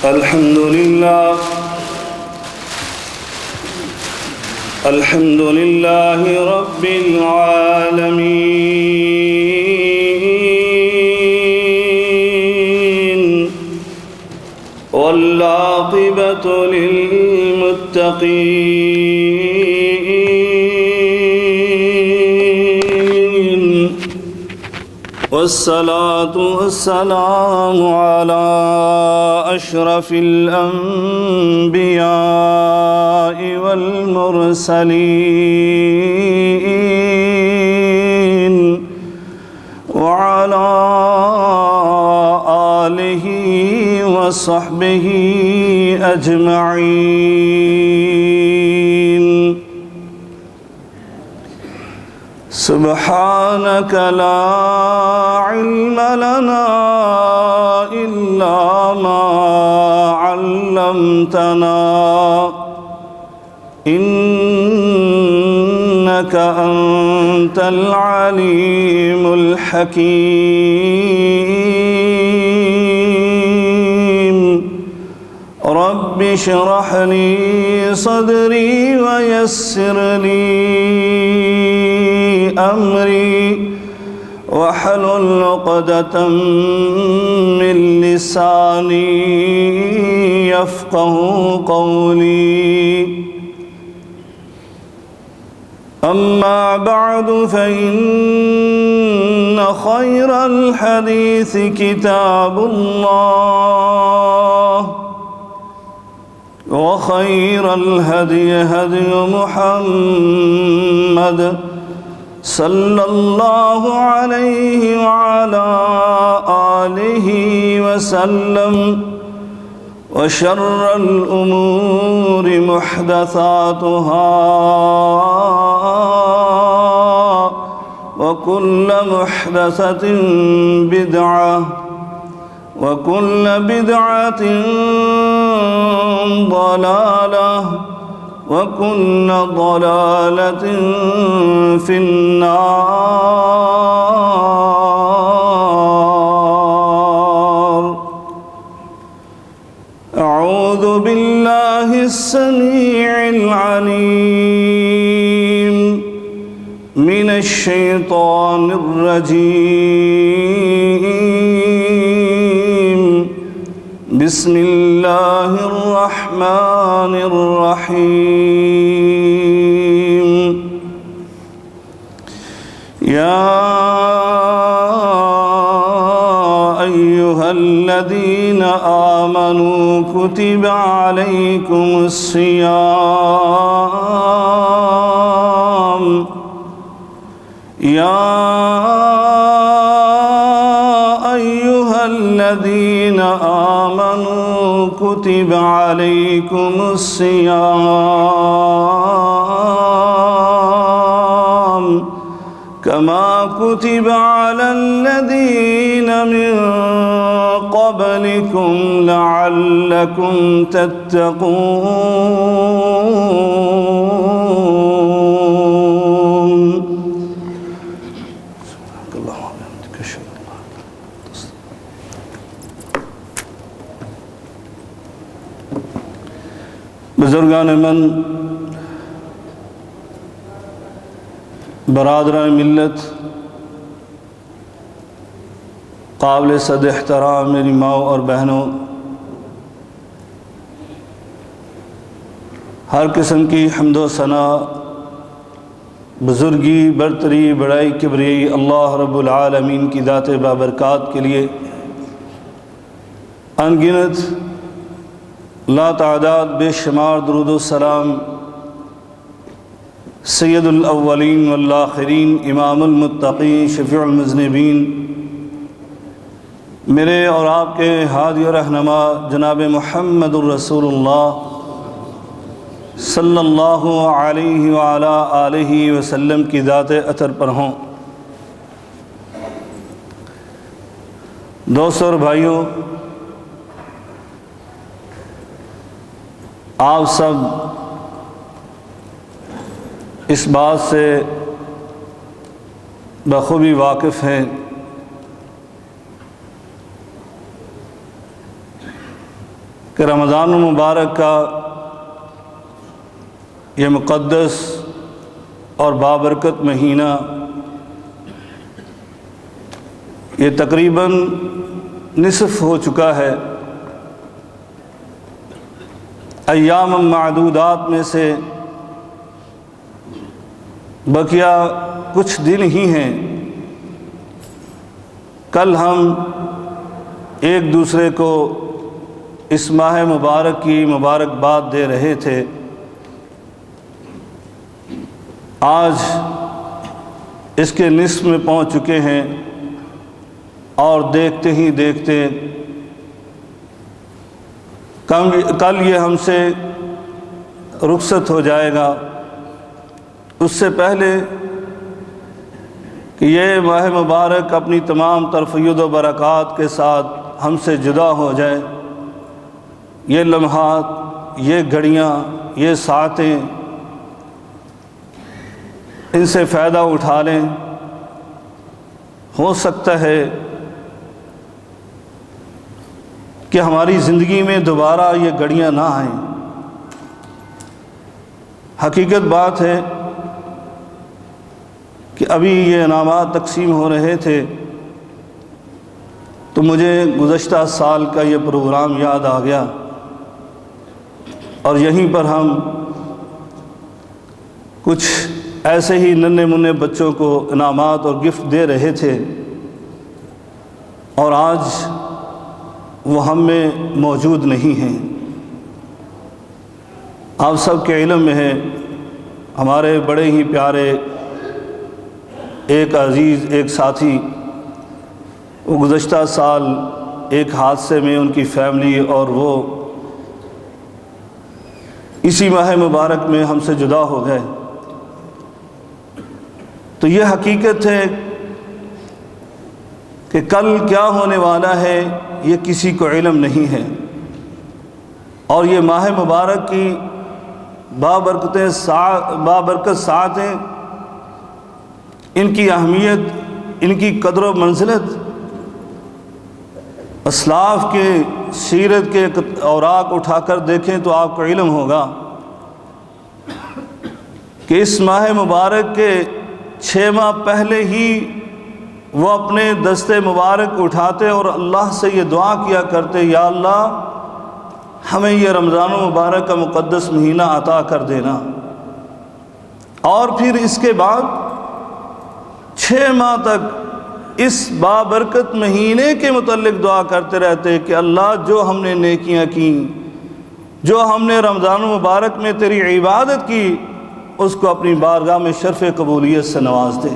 الحمد لله رب العالمين والعاقبة للمتقين والصلاة والسلام على أشرف الأنبياء والمرسلين وعلى آله وصحبه أجمعين. سبحانك لا علم لنا إلا ما علمتنا إنك أنت العليم الحكيم. رب اشرح لي صدري ويسر لي أمري واحلل عقدة من لساني يفقه قولي. أما بعد فإن خير الحديث كتاب الله وخير الهدي هدي محمد صلى الله عليه وعلى آله وسلم وشر الأمور محدثاتها وكل محدثة بدعة وكل بدعة ضلالة وكل ضلالة في النار. أعوذ بالله السميع العليم من الشيطان الرجيم. بسم الله الرحمن الرحيم. يا أيها الذين آمنوا كتب عليكم الصيام يا أيها الذين آمنوا كتب عليكم الصيام كما كتب على الذين من قبلكم لعلكم تتقون. بزرگان من، برادران ملت، قابل صد احترام میری ماؤں اور بہنوں، ہر قسم کی حمد و ثنا، بزرگی، برتری، بڑائی، کبریائی اللہ رب العالمین کی ذات بابرکات کے لیے ان گنت لا تعداد بے شمار درود و سلام سید الاولین والآخرین، امام المتقین، شفیع المذنبین، میرے اور آپ کے ہادی و رہنما جناب محمد الرسول اللہ صلی اللہ علیہ وعلا آلہ وسلم کی ذات اطہر پر ہوں۔ دوستوں اور بھائیوں، آپ سب اس بات سے بخوبی واقف ہیں کہ کہ رمضان المبارک کا یہ مقدس اور بابرکت مہینہ یہ تقریباً نصف ہو چکا ہے۔ ایام معدودات میں سے بقیہ کچھ دن ہی ہیں۔ کل ہم ایک دوسرے کو اس ماہ مبارک کی مبارکباد دے رہے تھے۔ آج اس کے نصف میں پہنچ چکے ہیں اور دیکھتے ہی دیکھتے کل یہ ہم سے رخصت ہو جائے گا۔ اس سے پہلے کہ یہ ماہ مبارک اپنی تمام تر فیض و برکات کے ساتھ ہم سے جدا ہو جائے، یہ لمحات، یہ گھڑیاں، یہ ساعتیں ان سے فائدہ اٹھا لیں۔ ہو سکتا ہے کہ ہماری زندگی میں دوبارہ یہ گھڑیاں نہ آئیں۔ حقیقت بات ہے کہ ابھی یہ انعامات تقسیم ہو رہے تھے تو مجھے گزشتہ سال کا یہ پروگرام یاد آ گیا، اور یہیں پر ہم کچھ ایسے ہی ننھے منھے بچوں کو انعامات اور گفٹ دے رہے تھے، اور آج وہ ہم میں موجود نہیں ہیں۔ آپ سب کے علم میں ہے، ہمارے بڑے ہی پیارے ایک عزیز، ایک ساتھی، وہ گزشتہ سال ایک حادثے میں ان کی فیملی اور وہ اسی ماہ مبارک میں ہم سے جدا ہو گئے۔ تو یہ حقیقت ہے کہ کل کیا ہونے والا ہے یہ کسی کو علم نہیں ہے، اور یہ ماہ مبارک کی بابرکت ساعتیں، ان کی اہمیت، ان کی قدر و منزلت اسلاف کے سیرت کے اوراق اٹھا کر دیکھیں تو آپ کو علم ہوگا کہ اس ماہ مبارک کے 6 ماہ پہلے ہی وہ اپنے دستے مبارک اٹھاتے اور اللہ سے یہ دعا کیا کرتے، یا اللہ ہمیں یہ رمضان المبارک کا مقدس مہینہ عطا کر دینا۔ اور پھر اس کے بعد 6 ماہ تک اس بابرکت مہینے کے متعلق دعا کرتے رہتے کہ اللہ جو ہم نے نیکیاں کیں، جو ہم نے رمضان المبارک میں تیری عبادت کی، اس کو اپنی بارگاہ میں شرف قبولیت سے نواز دے۔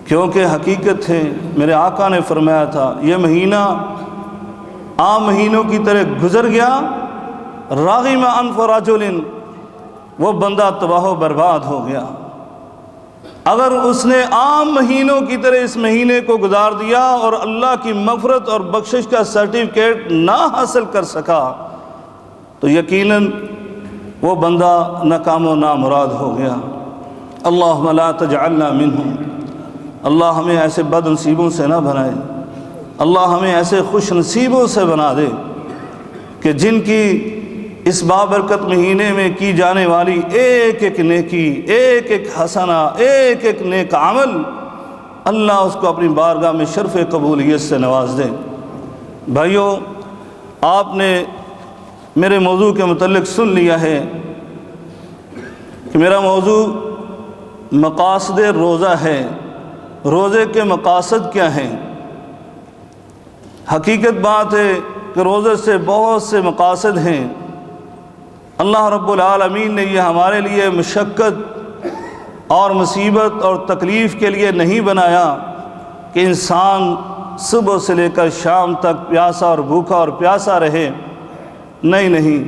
کیونکہ حقیقت ہے، میرے آقا نے فرمایا تھا، یہ مہینہ عام مہینوں کی طرح گزر گیا، راغم انف رجل، وہ بندہ تباہ و برباد ہو گیا۔ اگر اس نے عام مہینوں کی طرح اس مہینے کو گزار دیا اور اللہ کی مغفرت اور بخشش کا سرٹیفکیٹ نہ حاصل کر سکا تو یقیناً وہ بندہ ناکام و نامراد ہو گیا۔ اللہم لا تجعلنا منہم، اللہ ہمیں ایسے بد نصیبوں سے نہ بنائے، اللہ ہمیں ایسے خوش نصیبوں سے بنا دے کہ جن کی اس بابرکت مہینے میں کی جانے والی ایک ایک نیکی، ایک ایک حسنہ، ایک ایک نیک عمل، اللہ اس کو اپنی بارگاہ میں شرف قبولیت سے نواز دے۔ بھائیو، آپ نے میرے موضوع کے متعلق سن لیا ہے کہ میرا موضوع مقاصد روزہ ہے۔ روزے کے مقاصد کیا ہیں؟ حقیقت بات ہے کہ روزے سے بہت سے مقاصد ہیں۔ اللہ رب العالمین نے یہ ہمارے لیے مشقت اور مصیبت اور تکلیف کے لیے نہیں بنایا کہ انسان صبح سے لے کر شام تک پیاسا اور بھوکا اور پیاسا رہے۔ نہیں،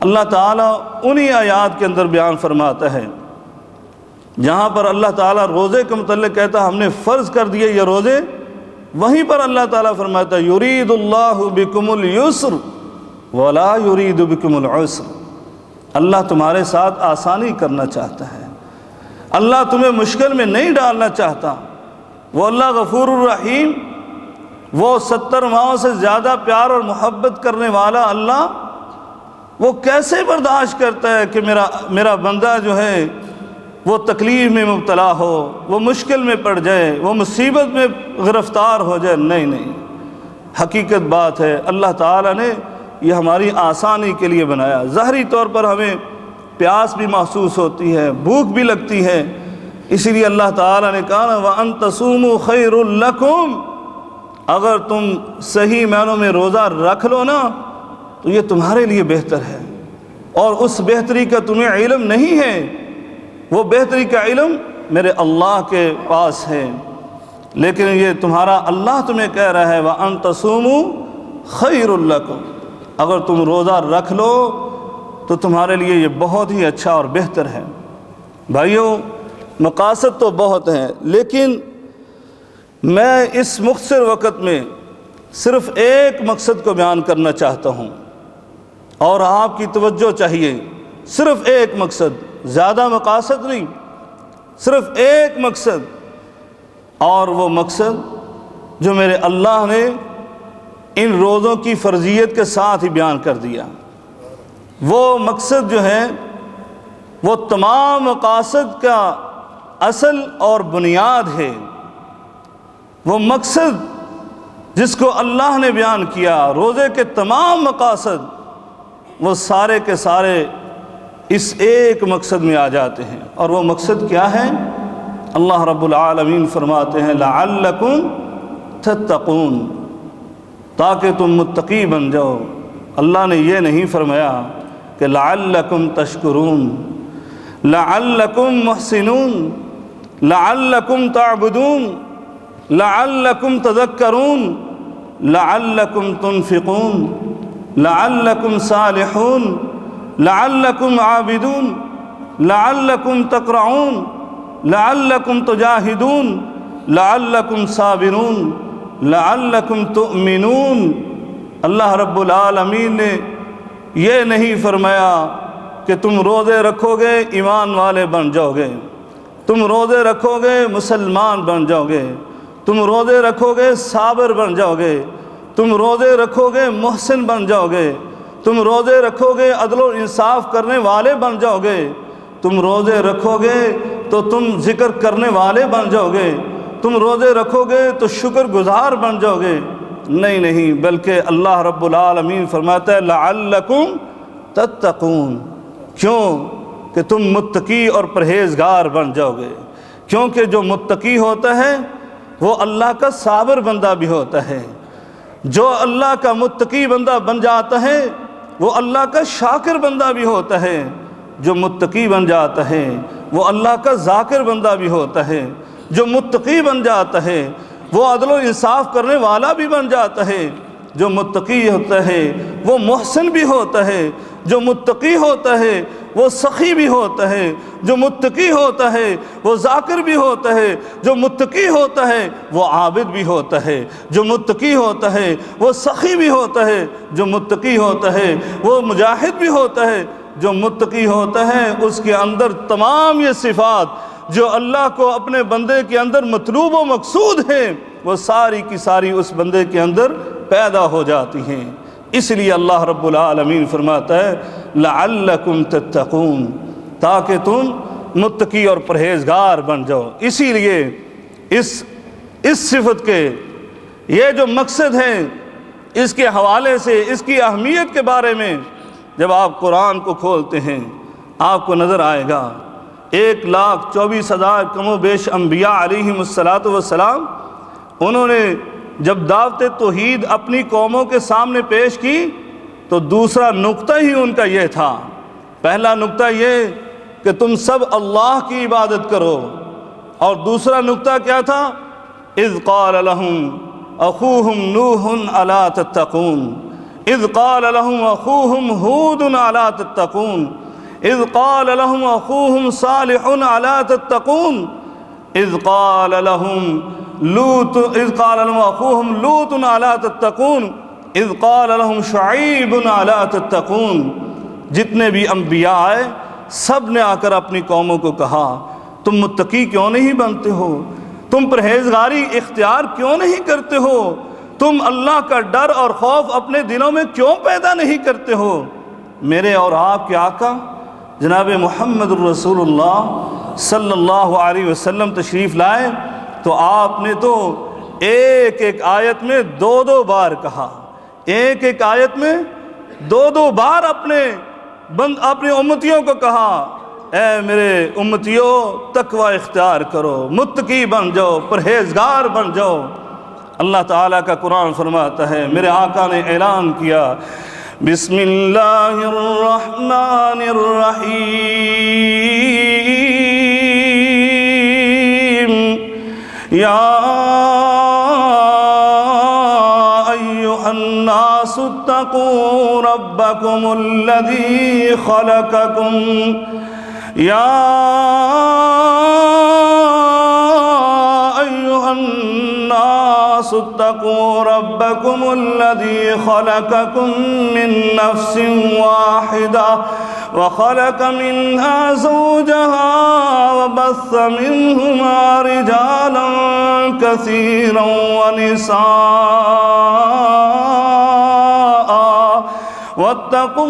اللہ تعالیٰ انہی آیات کے اندر بیان فرماتا ہے جہاں پر اللہ تعالیٰ روزے کے متعلق کہتا ہم نے فرض کر دیے یہ روزے، وہیں پر اللہ تعالیٰ فرماتا یرید اللہ بکم اليسر ولا یرید بکم العسر، اللہ تمہارے ساتھ آسانی کرنا چاہتا ہے، اللہ تمہیں مشکل میں نہیں ڈالنا چاہتا۔ وہ اللہ غفور الرحیم، وہ 70 ماہوں سے زیادہ پیار اور محبت کرنے والا اللہ وہ کیسے برداشت کرتا ہے کہ میرا بندہ جو ہے وہ تکلیف میں مبتلا ہو، وہ مشکل میں پڑ جائے، وہ مصیبت میں گرفتار ہو جائے؟ نہیں، حقیقت بات ہے اللہ تعالیٰ نے یہ ہماری آسانی کے لیے بنایا۔ ظاہری طور پر ہمیں پیاس بھی محسوس ہوتی ہے، بھوک بھی لگتی ہے، اسی لیے اللہ تعالیٰ نے کہا نا وَأَن تَصُومُوا خَيْرٌ لَكُمْ، اگر تم صحیح معنوں میں روزہ رکھ لو نا تو یہ تمہارے لیے بہتر ہے، اور اس بہتری کا تمہیں علم نہیں ہے، وہ بہتری کا علم میرے اللہ کے پاس ہے، لیکن یہ تمہارا اللہ تمہیں کہہ رہا ہے وَأَن تَصُومُوا خَيْرٌ لَكُمْ، اگر تم روزہ رکھ لو تو تمہارے لیے یہ بہت ہی اچھا اور بہتر ہے۔ بھائیوں، مقاصد تو بہت ہیں، لیکن میں اس مختصر وقت میں صرف ایک مقصد کو بیان کرنا چاہتا ہوں، اور آپ کی توجہ چاہیے، صرف ایک مقصد، زیادہ مقاصد نہیں، صرف ایک مقصد، اور وہ مقصد جو میرے اللہ نے ان روزوں کی فرضیت کے ساتھ ہی بیان کر دیا۔ وہ مقصد جو ہے وہ تمام مقاصد کا اصل اور بنیاد ہے، وہ مقصد جس کو اللہ نے بیان کیا، روزے کے تمام مقاصد وہ سارے کے سارے اس ایک مقصد میں آ جاتے ہیں، اور وہ مقصد کیا ہے؟ اللہ رب العالمین فرماتے ہیں لعلکم تتقون، تاکہ تم متقی بن جاؤ۔ اللہ نے یہ نہیں فرمایا کہ لعلکم تشکرون، لعلکم محسنون، لعلکم تعبدون، لعلکم تذکرون، لعلکم تنفقون، لعلکم صالحون، لعلکم عابدون، لعلکم تقرعون، لعلکم تجاہدون، لعلکم صابرون، لعلکم تؤمنون۔ اللہ رب العالمین نے یہ نہیں فرمایا کہ تم روزے رکھو گے ایمان والے بن جاؤ گے، تم روزے رکھو گے مسلمان بن جاؤ گے، تم روزے رکھو گے صابر بن جاؤ گے، تم روزے رکھو گے محسن بن جاؤ گے، تم روزے رکھو گے عدل و انصاف کرنے والے بن جاؤ گے، تم روزے رکھو گے تو تم ذکر کرنے والے بن جاؤ گے، تم روزے رکھو گے تو شکر گزار بن جاؤ گے۔ نہیں، بلکہ اللہ رب العالمین فرماتا ہے لعلکم تتقون، کیوں کہ تم متقی اور پرہیزگار بن جاؤ گے، کیونکہ جو متقی ہوتا ہے وہ اللہ کا صابر بندہ بھی ہوتا ہے، جو اللہ کا متقی بندہ بن جاتا ہے وہ اللہ کا شاکر بندہ بھی ہوتا ہے، جو متقی بن جاتا ہے وہ اللہ کا ذاکر بندہ بھی ہوتا ہے، جو متقی بن جاتا ہے وہ عدل و انصاف کرنے والا بھی بن جاتا ہے، جو متقی ہوتا ہے وہ محسن بھی ہوتا ہے، جو متقی ہوتا ہے وہ سخی بھی ہوتا ہے، جو متقی ہوتا ہے وہ ذاکر بھی ہوتا ہے، جو متقی ہوتا ہے وہ عابد بھی ہوتا ہے، جو متقی ہوتا ہے وہ سخی بھی ہوتا ہے، جو متقی ہوتا ہے وہ مجاہد بھی ہوتا ہے، جو متقی ہوتا ہے اس کے اندر تمام یہ صفات جو اللہ کو اپنے بندے کے اندر مطلوب و مقصود ہیں وہ ساری کی ساری اس بندے کے اندر پیدا ہو جاتی ہیں۔ اس لیے اللہ رب العالمین فرماتا ہے لعلکم تتقون، تاکہ تم متقی اور پرہیزگار بن جاؤ۔ اسی لیے اس صفت کے یہ جو مقصد ہے اس کے حوالے سے اس کی اہمیت کے بارے میں جب آپ قرآن کو کھولتے ہیں آپ کو نظر آئے گا 1,24,000 کم و بیش انبیاء علیہم السلام انہوں نے جب دعوت توحید اپنی قوموں کے سامنے پیش کی تو دوسرا نقطہ ہی ان کا یہ تھا، پہلا نقطہ یہ کہ تم سب اللہ کی عبادت کرو، اور دوسرا نقطہ کیا تھا؟ اذ قال لهم اخوهم نوح الا تتقون، اذ قال لهم اخوهم ہود الا تتقون، اذ قال لهم اخوهم صالح الا تتقون، اذ قال لهم اخوهم لوط الا تتقون، اذ قال لهم شعیب الا تتقون۔ جتنے بھی انبیاء آئے سب نے آ کر اپنی قوموں کو کہا تم متقی کیوں نہیں بنتے ہو، تم پرہیزگاری اختیار کیوں نہیں کرتے ہو، تم اللہ کا ڈر اور خوف اپنے دلوں میں کیوں پیدا نہیں کرتے ہو؟ میرے اور آپ کے آقا جناب محمد الرسول اللہ صلی اللہ علیہ وسلم تشریف لائے تو آپ نے تو ایک ایک آیت میں دو دو بار کہا، ایک ایک آیت میں دو دو بار اپنے امتیوں کو کہا، اے میرے امتیوں تقوی اختیار کرو، متقی بن جاؤ، پرہیزگار بن جاؤ۔ اللہ تعالیٰ کا قرآن فرماتا ہے، میرے آقا نے اعلان کیا، بسم اللہ الرحمن الرحیم، یا ایھا الناس اتقوا ربکم الذی خلقکم، یا ایھا الناس اتقوا ربکم الذی خلقکم من نفس واحدہ وخلق منها زوجها وبث منهما رجالا كثيرا ونساء واتقوا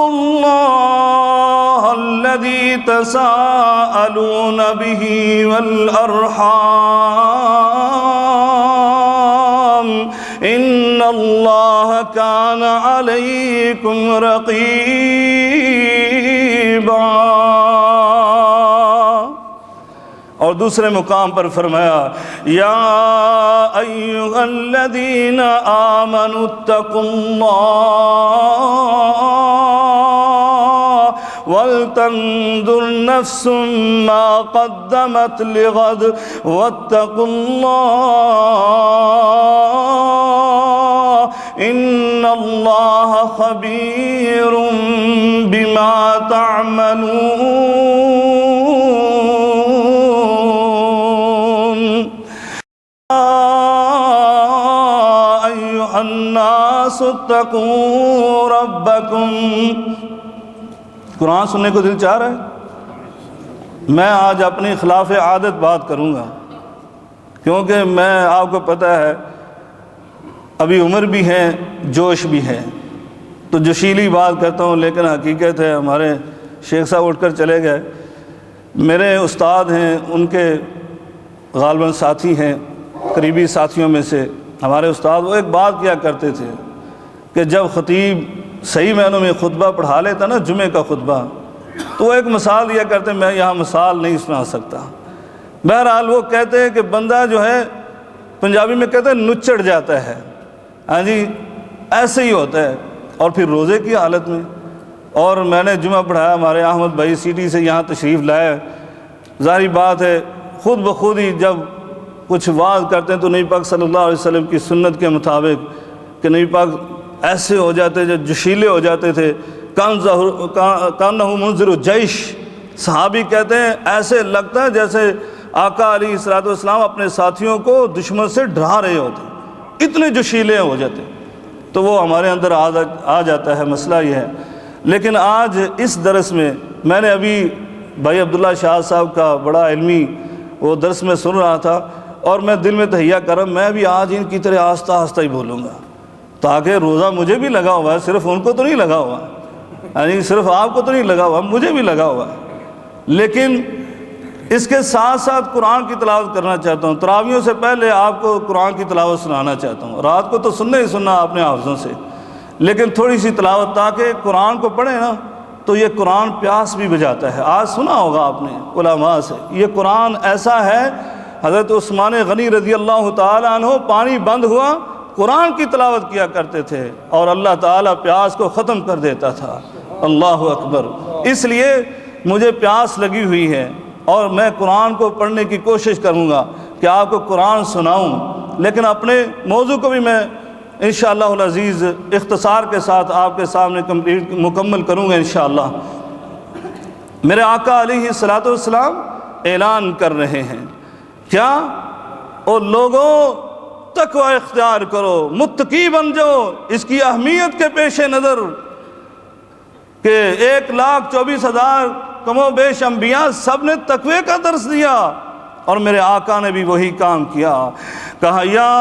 الله الذي تساءلون به والأرحام إن الله كان عليكم رقيبا۔ اور دوسرے مقام پر فرمایا، یا ایھا الذین آمنوا اتقوا اللہ ولتنظر نفس ما قدمت لغد واتقوا اللہ ان اللہ خبیر بما تعملون۔ ایھا الناس اتقوا ربکم۔ قرآن سننے کو دل چاہ رہا ہے؟ میں آج اپنی خلاف عادت بات کروں گا، کیونکہ میں آپ کو پتہ ہے ابھی عمر بھی ہے، جوش بھی ہے، تو جوشیلی بات کرتا ہوں، لیکن حقیقت ہے ہمارے شیخ صاحب اٹھ کر چلے گئے، میرے استاد ہیں، ان کے غالباً ساتھی ہیں، قریبی ساتھیوں میں سے ہمارے استاد، وہ ایک بات کیا کرتے تھے کہ جب خطیب صحیح معنوں میں خطبہ پڑھا لیتا نا، جمعے کا خطبہ، تو وہ ایک مثال دیا کرتے، میں یہاں مثال نہیں سنا سکتا۔ بہرحال وہ کہتے ہیں کہ بندہ جو ہے، پنجابی میں کہتے ہیں نچڑ جاتا ہے، ہاں جی ایسے ہی ہوتا ہے، اور پھر روزے کی حالت میں۔ اور میں نے جمعہ پڑھایا، ہمارے احمد بھائی سٹی سے یہاں تشریف لائے، ظاہری بات ہے خود بخود ہی جب کچھ وعظ کرتے ہیں تو نبی پاک صلی اللہ علیہ وسلم کی سنت کے مطابق کہ نبی پاک ایسے ہو جاتے، جو جوشیلے ہو جاتے تھے، کانہ منذر الجیش، صحابی کہتے ہیں ایسے لگتا ہے جیسے آقا علیہ السلام اپنے ساتھیوں کو دشمن سے ڈرا رہے ہوتے، اتنے جوشیلے ہو جاتے، تو وہ ہمارے اندر آ جاتا ہے، مسئلہ یہ ہے۔ لیکن آج اس درس میں نے ابھی بھائی عبداللہ شاہ صاحب کا بڑا علمی وہ درس میں سن رہا تھا، اور میں دل میں تہیہ کر رہا ہوں میں بھی آج ان کی طرح آہستہ آہستہ ہی بولوں گا، تاکہ روزہ مجھے بھی لگا ہوا ہے، صرف ان کو تو نہیں لگا ہوا، یعنی صرف آپ کو تو نہیں لگا ہوا، مجھے بھی لگا ہوا ہے۔ لیکن اس کے ساتھ ساتھ قرآن کی تلاوت کرنا چاہتا ہوں، تراویحوں سے پہلے آپ کو قرآن کی تلاوت سنانا چاہتا ہوں۔ رات کو تو سننا ہی سننا اپنے حافظوں سے، لیکن تھوڑی سی تلاوت، تاکہ قرآن کو پڑھیں نا تو یہ قرآن پیاس بھی بجھاتا ہے۔ آج سنا ہوگا آپ نے علماء سے، یہ قرآن ایسا ہے، حضرت عثمان غنی رضی اللہ تعالیٰ عنہ پانی بند ہوا، قرآن کی تلاوت کیا کرتے تھے، اور اللہ تعالیٰ پیاس کو ختم کر دیتا تھا۔ اللہ اکبر۔ اس لیے مجھے پیاس لگی ہوئی ہے، اور میں قرآن کو پڑھنے کی کوشش کروں گا کہ آپ کو قرآن سناؤں، لیکن اپنے موضوع کو بھی میں انشاءاللہ العزیز اختصار کے ساتھ آپ کے سامنے مکمل کروں گا انشاءاللہ۔ میرے آقا علیہ السلام اعلان کر رہے ہیں، کیا؟ او لوگوں تقوی اختیار کرو، متقی بن جاؤ۔ اس کی اہمیت کے پیش نظر کہ 1,24,000 کم و بیش انبیاء سب نے تقوی کا درس دیا، اور میرے آقا نے بھی وہی کام کیا۔ کہا یا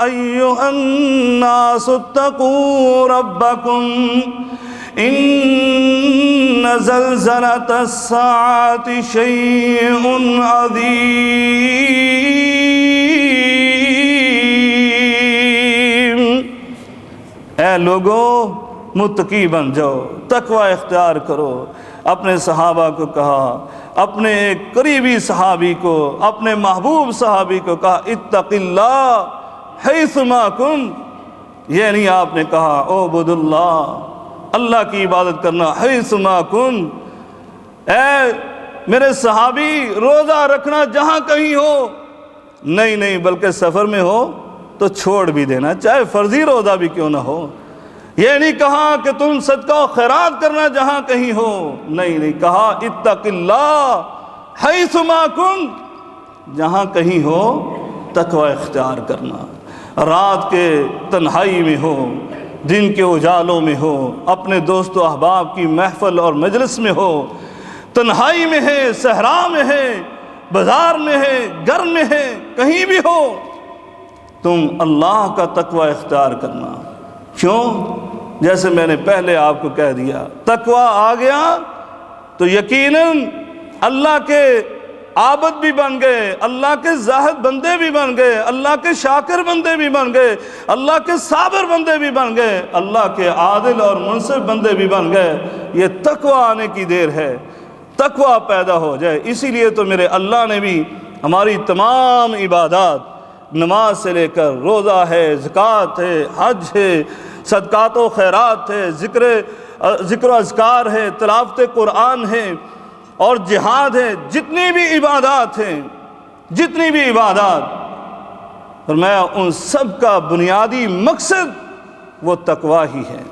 ایھا الناس اتقوا ربکم ان زلزلۃ الساعۃ شیء عظیم، اے لوگو متقی بن جاؤ، تقوی اختیار کرو۔ اپنے صحابہ کو کہا، اپنے ایک قریبی صحابی کو، اپنے محبوب صحابی کو کہا اتق اللہ حیثما کنت، یہ نہیں آپ نے کہا اعبد اللہ، اللہ کی عبادت کرنا، حیثما کنت، اے میرے صحابی روزہ رکھنا جہاں کہیں ہو، نہیں بلکہ سفر میں ہو تو چھوڑ بھی دینا، چاہے فرضی روزہ بھی کیوں نہ ہو۔ یہ نہیں کہا کہ تم صدقہ و خیرات کرنا جہاں کہیں ہو، نہیں کہا اتق اللہ حیثما کنت، جہاں کہیں ہو تقوی اختیار کرنا، رات کے تنہائی میں ہو، دن کے اجالوں میں ہو، اپنے دوست و احباب کی محفل اور مجلس میں ہو، تنہائی میں ہے، صحرا میں ہے، بازار میں ہے، گھر میں ہے، کہیں بھی ہو، تم اللہ کا تقوی اختیار کرنا۔ کیوں؟ جیسے میں نے پہلے آپ کو کہہ دیا، تقوی آ گیا تو یقیناً اللہ کے عابد بھی بن گئے، اللہ کے زاہد بندے بھی بن گئے، اللہ کے شاکر بندے بھی بن گئے، اللہ کے صابر بندے بھی بن گئے، اللہ کے عادل اور منصف بندے بھی بن گئے۔ یہ تقوی آنے کی دیر ہے، تقوی پیدا ہو جائے۔ اسی لیے تو میرے اللہ نے بھی ہماری تمام عبادات، نماز سے لے کر روزہ ہے، زکوٰۃ ہے، حج ہے، صدقات و خیرات ہے، ذکر و اذکار ہے، تلاوت قرآن ہے اور جہاد ہے، جتنی بھی عبادات ہیں، جتنی بھی عبادات، فرمایا ان سب کا بنیادی مقصد وہ تقوی ہی ہے۔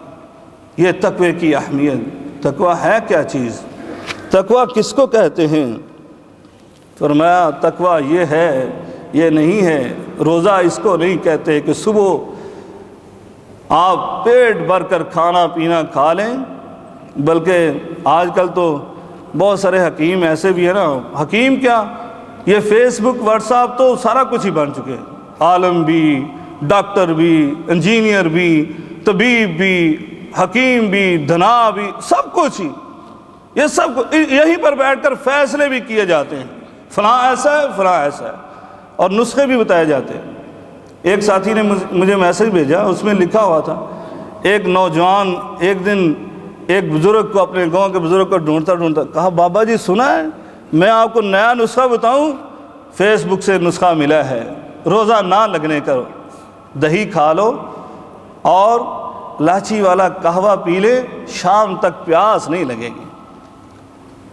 یہ تقوی کی اہمیت، تقوی ہے کیا چیز؟ تقوی کس کو کہتے ہیں؟ فرمایا تقوی یہ ہے، یہ نہیں ہے، روزہ اس کو نہیں کہتے کہ صبح آپ پیٹ بھر کر کھانا پینا کھا لیں، بلکہ آج کل تو بہت سارے حکیم ایسے بھی ہیں نا، حکیم کیا، یہ فیس بک واٹس ایپ تو سارا کچھ ہی بن چکے ہیں، عالم بھی، ڈاکٹر بھی، انجینئر بھی، طبیب بھی، حکیم بھی، دھنا بھی، سب کچھ ہی، یہ سب یہیں پر بیٹھ کر فیصلے بھی کیے جاتے ہیں، فلاں ایسا ہے، فلاں ایسا ہے، اور نسخے بھی بتائے جاتے ہیں۔ ایک ساتھی نے مجھے میسج بھیجا، اس میں لکھا ہوا تھا، ایک نوجوان ایک دن ایک بزرگ کو، اپنے گاؤں کے بزرگ کو ڈھونڈتا کہا بابا جی سنا ہے، میں آپ کو نیا نسخہ بتاؤں، فیس بک سے نسخہ ملا ہے، روزہ نہ لگنے کا دہی کھا لو اور لاچی والا قہوہ پی لے، شام تک پیاس نہیں لگے گی۔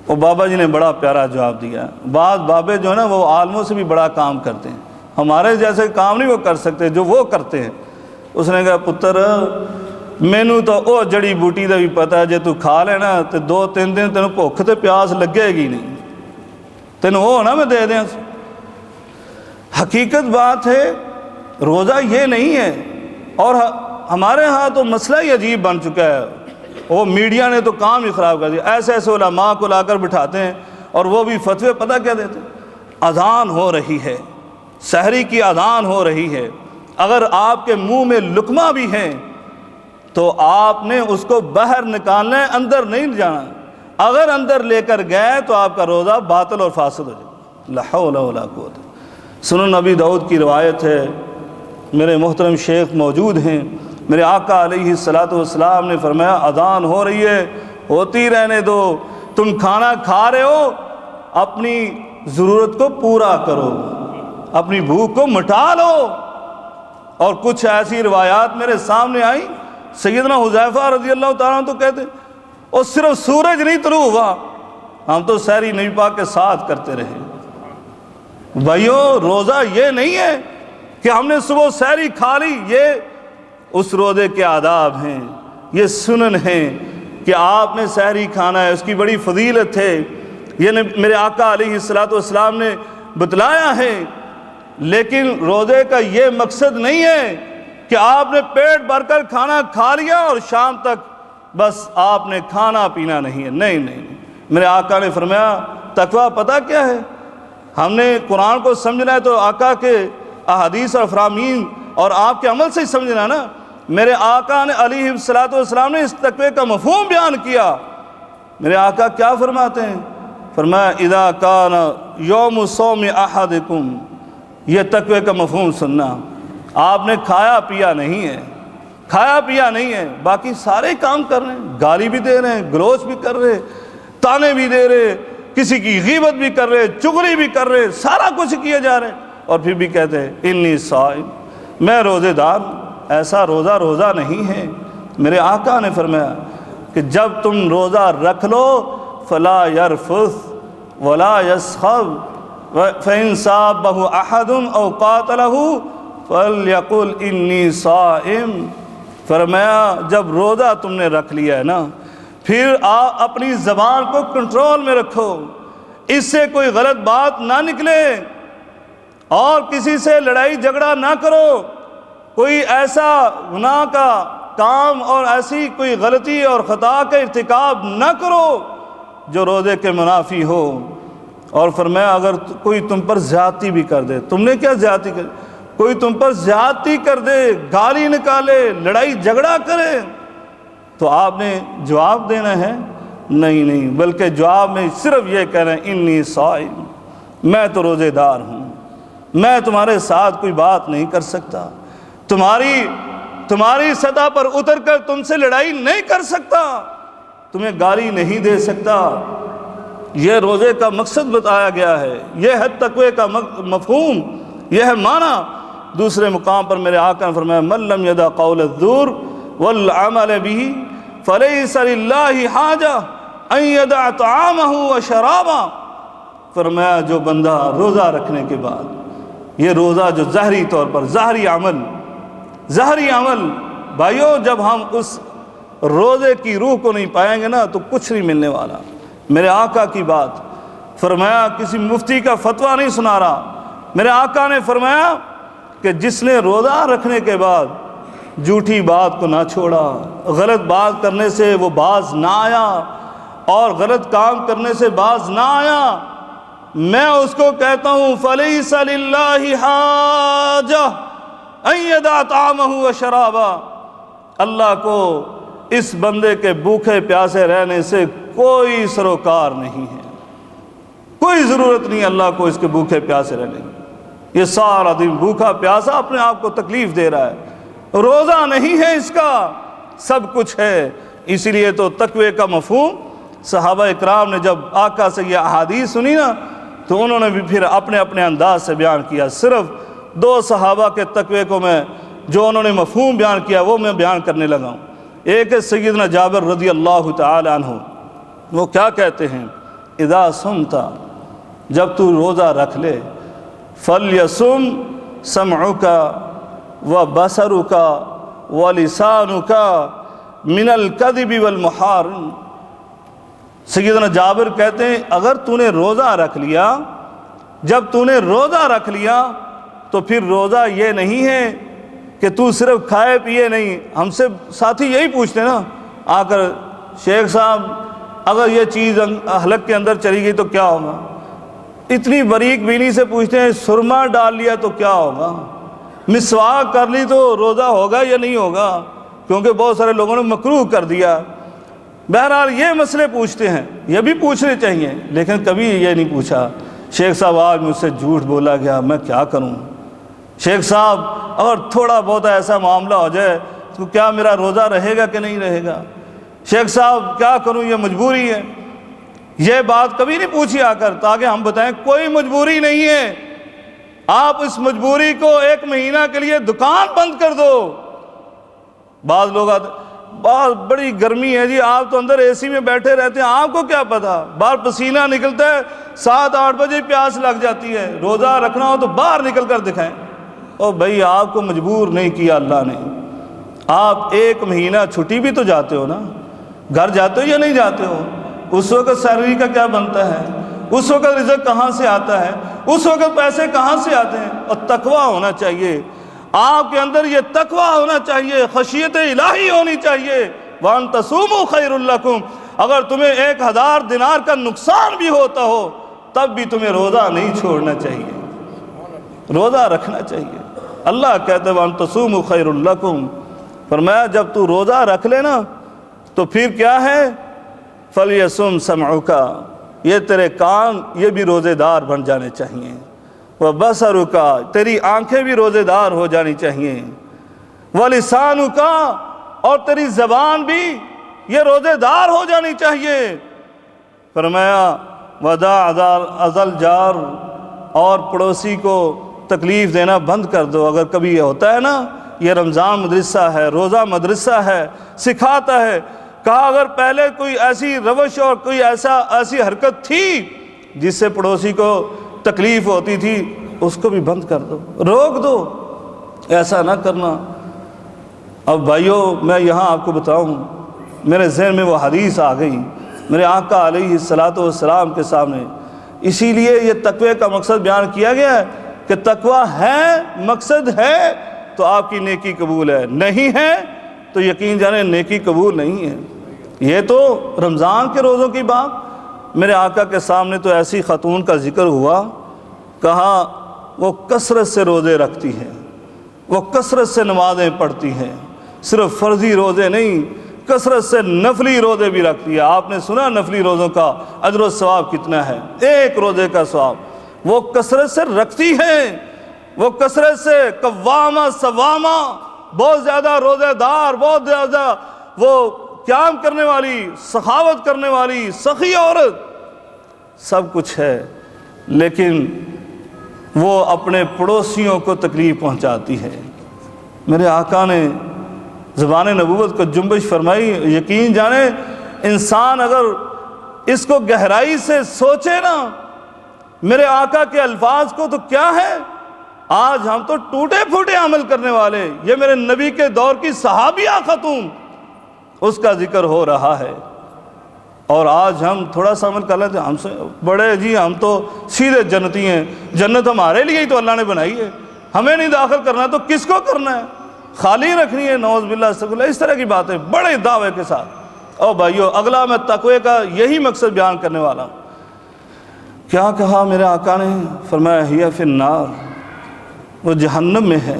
وہ بابا جی نے بڑا پیارا جواب دیا۔ بعض بابے جو ہے نا وہ عالموں سے بھی بڑا کام کرتے ہیں، ہمارے جیسے کام نہیں وہ کر سکتے جو وہ کرتے ہیں۔ اس نے کہا پتر مینو تو وہ جڑی بوٹی کا بھی پتا ہے، جے تو کھا لینا تو 2-3 دن تینوں بھوک تے پیاس لگے گی نہیں، تینوں وہ نا میں دے دیں۔ حقیقت بات ہے روزہ یہ نہیں ہے، اور ہمارے ہاں تو مسئلہ ہی عجیب بن چکا ہے، وہ میڈیا نے تو کام ہی خراب کر دیا، ایسے علماء کو لا کر بٹھاتے ہیں اور وہ بھی فتوے پتہ کیا دیتے ہیں، اذان ہو رہی ہے، سحری کی اذان ہو رہی ہے، اگر آپ کے منہ میں لقمہ بھی ہے تو آپ نے اس کو باہر نکالنا ہے، اندر نہیں جانا، اگر اندر لے کر گئے تو آپ کا روزہ باطل اور فاسد ہو جائے۔ لا حول ولا قوت۔ سنن نبی داؤد کی روایت ہے، میرے محترم شیخ موجود ہیں، میرے آقا علیہ السلام نے فرمایا اذان ہو رہی ہے، ہوتی رہنے دو، تم کھانا کھا رہے ہو، اپنی ضرورت کو پورا کرو، اپنی بھوک کو مٹا لو۔ اور کچھ ایسی روایات میرے سامنے آئیں، سیدنا حذیفہ رضی اللہ تعالیٰ عنہ تو کہتے اور صرف سورج نہیں طلوع ہوا، ہم تو سحری نبی پاک کے ساتھ کرتے رہے۔ بھائیو روزہ یہ نہیں ہے کہ ہم نے صبح سحری کھا لی، یہ اس روزے کے آداب ہیں، یہ سنن ہیں کہ آپ نے سحری کھانا ہے، اس کی بڑی فضیلت ہے، یہ میرے آقا علیہ السلام نے بتلایا ہے۔ لیکن روزے کا یہ مقصد نہیں ہے کہ آپ نے پیٹ بھر کر کھانا کھا لیا اور شام تک بس آپ نے کھانا پینا نہیں ہے، نہیں۔ میرے آقا نے فرمایا تقویٰ پتہ کیا ہے؟ ہم نے قرآن کو سمجھنا ہے تو آقا کے احادیث اور فرامین اور آپ کے عمل سے ہی سمجھنا نا۔ میرے آقا نے علیہ الصلوۃ والسلام نے اس تقوی کا مفہوم بیان کیا۔ میرے آقا کیا فرماتے ہیں؟ فرمایا اذا کان یوم صوم احدکم، یہ تقوی کا مفہوم سننا۔ آپ نے کھایا پیا نہیں ہے، کھایا پیا نہیں ہے، باقی سارے کام کر رہے ہیں، گالی بھی دے رہے ہیں، گلوچ بھی کر رہے، تانے بھی دے رہے، کسی کی غیبت بھی کر رہے، چغلی بھی کر رہے، سارا کچھ کیے جا رہے، اور پھر بھی کہتے ہیں انی صائم، میں روزے دار ہوں۔ ایسا روزہ نہیں ہے۔ میرے آقا نے فرمایا کہ جب تم روزہ رکھ لو فلا یرفث ولا یسخب فإن صابہ احد او قاتلہ فلیقل انی صائم۔ فرمایا جب روزہ تم نے رکھ لیا ہے نا، پھر آپ اپنی زبان کو کنٹرول میں رکھو، اس سے کوئی غلط بات نہ نکلے، اور کسی سے لڑائی جھگڑا نہ کرو، کوئی ایسا گناہ کا کام اور ایسی کوئی غلطی اور خطا کا ارتکاب نہ کرو جو روزے کے منافی ہو۔ اور فرمایا اگر کوئی تم پر زیادتی بھی کر دے، تم نے کیا زیادتی کر، کوئی تم پر زیادتی کر دے، گالی نکالے، لڑائی جھگڑا کرے، تو آپ نے جواب دینا ہے؟ نہیں، بلکہ جواب میں صرف یہ کہنا ہے انی صائم، میں تو روزے دار ہوں، میں تمہارے ساتھ کوئی بات نہیں کر سکتا، تمہاری سطح پر اتر کر تم سے لڑائی نہیں کر سکتا، تمہیں گالی نہیں دے سکتا۔ یہ روزے کا مقصد بتایا گیا ہے، یہ ہے تقوی کا مفہوم، یہ ہے معنی۔ دوسرے مقام پر میرے آقا نے فرمایا من لم یدع قول الزور والعمل به فلیس للہ حاجہ ان یدع طعامہ وشرابہ۔ فرمایا جو بندہ روزہ رکھنے کے بعد، یہ روزہ جو ظاہری طور پر ظاہری عمل بھائیو، جب ہم اس روزے کی روح کو نہیں پائیں گے نا تو کچھ نہیں ملنے والا۔ میرے آقا کی بات، فرمایا کسی مفتی کا فتویٰ نہیں سنا رہا، میرے آقا نے فرمایا کہ جس نے روزہ رکھنے کے بعد جھوٹی بات کو نہ چھوڑا، غلط بات کرنے سے وہ باز نہ آیا اور غلط کام کرنے سے باز نہ آیا، میں اس کو کہتا ہوں فلیس للہ حاجہ ان یدع طعامہ وشرابہ۔ اللہ کو اس بندے کے بھوکے پیاسے رہنے سے کوئی سروکار نہیں ہے، کوئی ضرورت نہیں اللہ کو اس کے بھوکے پیاسے رہنے کی۔ یہ سارا دن بھوکا پیاسا اپنے آپ کو تکلیف دے رہا ہے، روزہ نہیں ہے اس کا، سب کچھ ہے۔ اسی لیے تو تقوی کا مفہوم صحابہ اکرام نے جب آقا سے یہ احادیث سنی نا تو انہوں نے بھی پھر اپنے اپنے انداز سے بیان کیا۔ صرف دو صحابہ کے تقوی کو میں جو انہوں نے مفہوم بیان کیا وہ میں بیان کرنے لگا ہوں۔ ایک ہے سیدنا جابر رضی اللہ تعالی عنہ، وہ کیا کہتے ہیں اذا صمت، جب تو روزہ رکھ لے، فلیصم سمعک وبصرک ولسانک من الکذب والمحارم۔ سیدنا جابر کہتے ہیں اگر تو نے روزہ رکھ لیا، جب تو نے روزہ رکھ لیا تو پھر روزہ یہ نہیں ہے کہ تو صرف کھائے پیے نہیں۔ ہم سے ساتھی یہی پوچھتے ہیں نا آ کر، شیخ صاحب اگر یہ چیز حلق کے اندر چلی گئی تو کیا ہوگا؟ اتنی باریک بینی سے پوچھتے ہیں سرما ڈال لیا تو کیا ہوگا؟ مسواک کر لی تو روزہ ہوگا یا نہیں ہوگا؟ کیونکہ بہت سارے لوگوں نے مکروہ کر دیا۔ بہرحال یہ مسئلے پوچھتے ہیں، یہ بھی پوچھنے چاہیے، لیکن کبھی یہ نہیں پوچھا شیخ صاحب آج مجھ سے جھوٹ بولا گیا، میں کیا کروں؟ شیخ صاحب اگر تھوڑا بہت ایسا معاملہ ہو جائے تو کیا میرا روزہ رہے گا کہ نہیں رہے گا؟ شیخ صاحب کیا کروں، یہ مجبوری ہے۔ یہ بات کبھی نہیں پوچھی آ کر تاکہ ہم بتائیں کوئی مجبوری نہیں ہے، آپ اس مجبوری کو 1 مہینہ کے لیے دکان بند کر دو۔ بعض لوگ آتے بہت بڑی گرمی ہے جی، آپ تو اندر اے سی میں بیٹھے رہتے ہیں، آپ کو کیا پتا، باہر پسینہ نکلتا ہے، 7-8 بجے پیاس لگ جاتی ہے، روزہ رکھنا ہو تو باہر نکل کر دکھائیں۔ او بھائی آپ کو مجبور نہیں کیا اللہ نے، آپ 1 مہینہ چھٹی بھی تو جاتے ہو نا، گھر جاتے ہو یا نہیں جاتے ہو؟ اس وقت سیلری کا کیا بنتا ہے، اس وقت رزق کہاں سے آتا ہے، اس وقت پیسے کہاں سے آتے ہیں؟ اور تقوی ہونا چاہیے آپ کے اندر، یہ تقوی ہونا چاہیے، خشیت الہی ہونی چاہیے۔ وَأَن تَصُومُوا خَيْرٌ لَكُمْ، اگر تمہیں 1000 دینار کا نقصان بھی ہوتا ہو تب بھی تمہیں روزہ نہیں چھوڑنا چاہیے، روزہ رکھنا چاہیے۔ اللہ کہتے ہیں وَأَن تَصُومُوا خَيْرٌ لَكُمْ، فرمایا جب تو روزہ رکھ لینا تو پھر کیا ہے، فَلْيَصُمْ سَمْعُكَ، یہ تیرے کان یہ بھی روزے دار بن جانے چاہیے، وَبَصَرُكَ، تیری آنکھیں بھی روزے دار ہو جانی چاہیے، وَلِسَانُكَ، اور تیری زبان بھی یہ روزے دار ہو جانی چاہیے۔ فرمایا وَدَعْ أَذَى الْجَارِ، اور پڑوسی کو تکلیف دینا بند کر دو۔ اگر کبھی یہ ہوتا ہے نا، یہ رمضان مدرسہ ہے، روزہ مدرسہ ہے، سکھاتا ہے، کہا اگر پہلے کوئی ایسی روش اور کوئی ایسی حرکت تھی جس سے پڑوسی کو تکلیف ہوتی تھی، اس کو بھی بند کر دو، روک دو، ایسا نہ کرنا۔ اب بھائیو میں یہاں آپ کو بتاؤں، میرے ذہن میں وہ حدیث آ گئی میرے آقا علیہ السلام کے سامنے، اسی لیے یہ تقوی کا مقصد بیان کیا گیا ہے کہ تقوی ہے، مقصد ہے تو آپ کی نیکی قبول ہے، نہیں ہے تو یقین جانیں نیکی قبول نہیں ہے۔ یہ تو رمضان کے روزوں کی بات، میرے آقا کے سامنے تو ایسی خاتون کا ذکر ہوا، کہا وہ کثرت سے روزے رکھتی ہیں، وہ کثرت سے نمازیں پڑھتی ہیں، صرف فرضی روزے نہیں، کثرت سے نفلی روزے بھی رکھتی ہے۔ آپ نے سنا نفلی روزوں کا اجر و ثواب کتنا ہے، ایک روزے کا ثواب، وہ کثرت سے رکھتی ہیں، وہ کثرت سے قوامہ سوامہ، بہت زیادہ روزے دار، بہت زیادہ وہ قیام کرنے والی، سخاوت کرنے والی، سخی عورت، سب کچھ ہے، لیکن وہ اپنے پڑوسیوں کو تکلیف پہنچاتی ہے۔ میرے آقا نے زبان نبوت کو جنبش فرمائی، یقین جانے انسان اگر اس کو گہرائی سے سوچے نا میرے آقا کے الفاظ کو، تو کیا ہے، آج ہم تو ٹوٹے پھوٹے عمل کرنے والے، یہ میرے نبی کے دور کی صحابیہ خاتون، اس کا ذکر ہو رہا ہے، اور آج ہم تھوڑا سا عمل کر لیتے ہیں، ہم سے بڑے جی ہم تو سیدھے جنتی ہیں، جنت ہمارے لیے ہی تو اللہ نے بنائی ہے، ہمیں نہیں داخل کرنا تو کس کو کرنا ہے، خالی رکھنی ہے، نعوذ باللہ استغفر اللہ، اس طرح کی باتیں بڑے دعوے کے ساتھ۔ اور بھائیو اگلا میں تقوی کا یہی مقصد بیان کرنے والا ہوں۔ کیا کہا میرے آقا نے، فرمایا ہی فی النار، وہ جہنم میں ہے،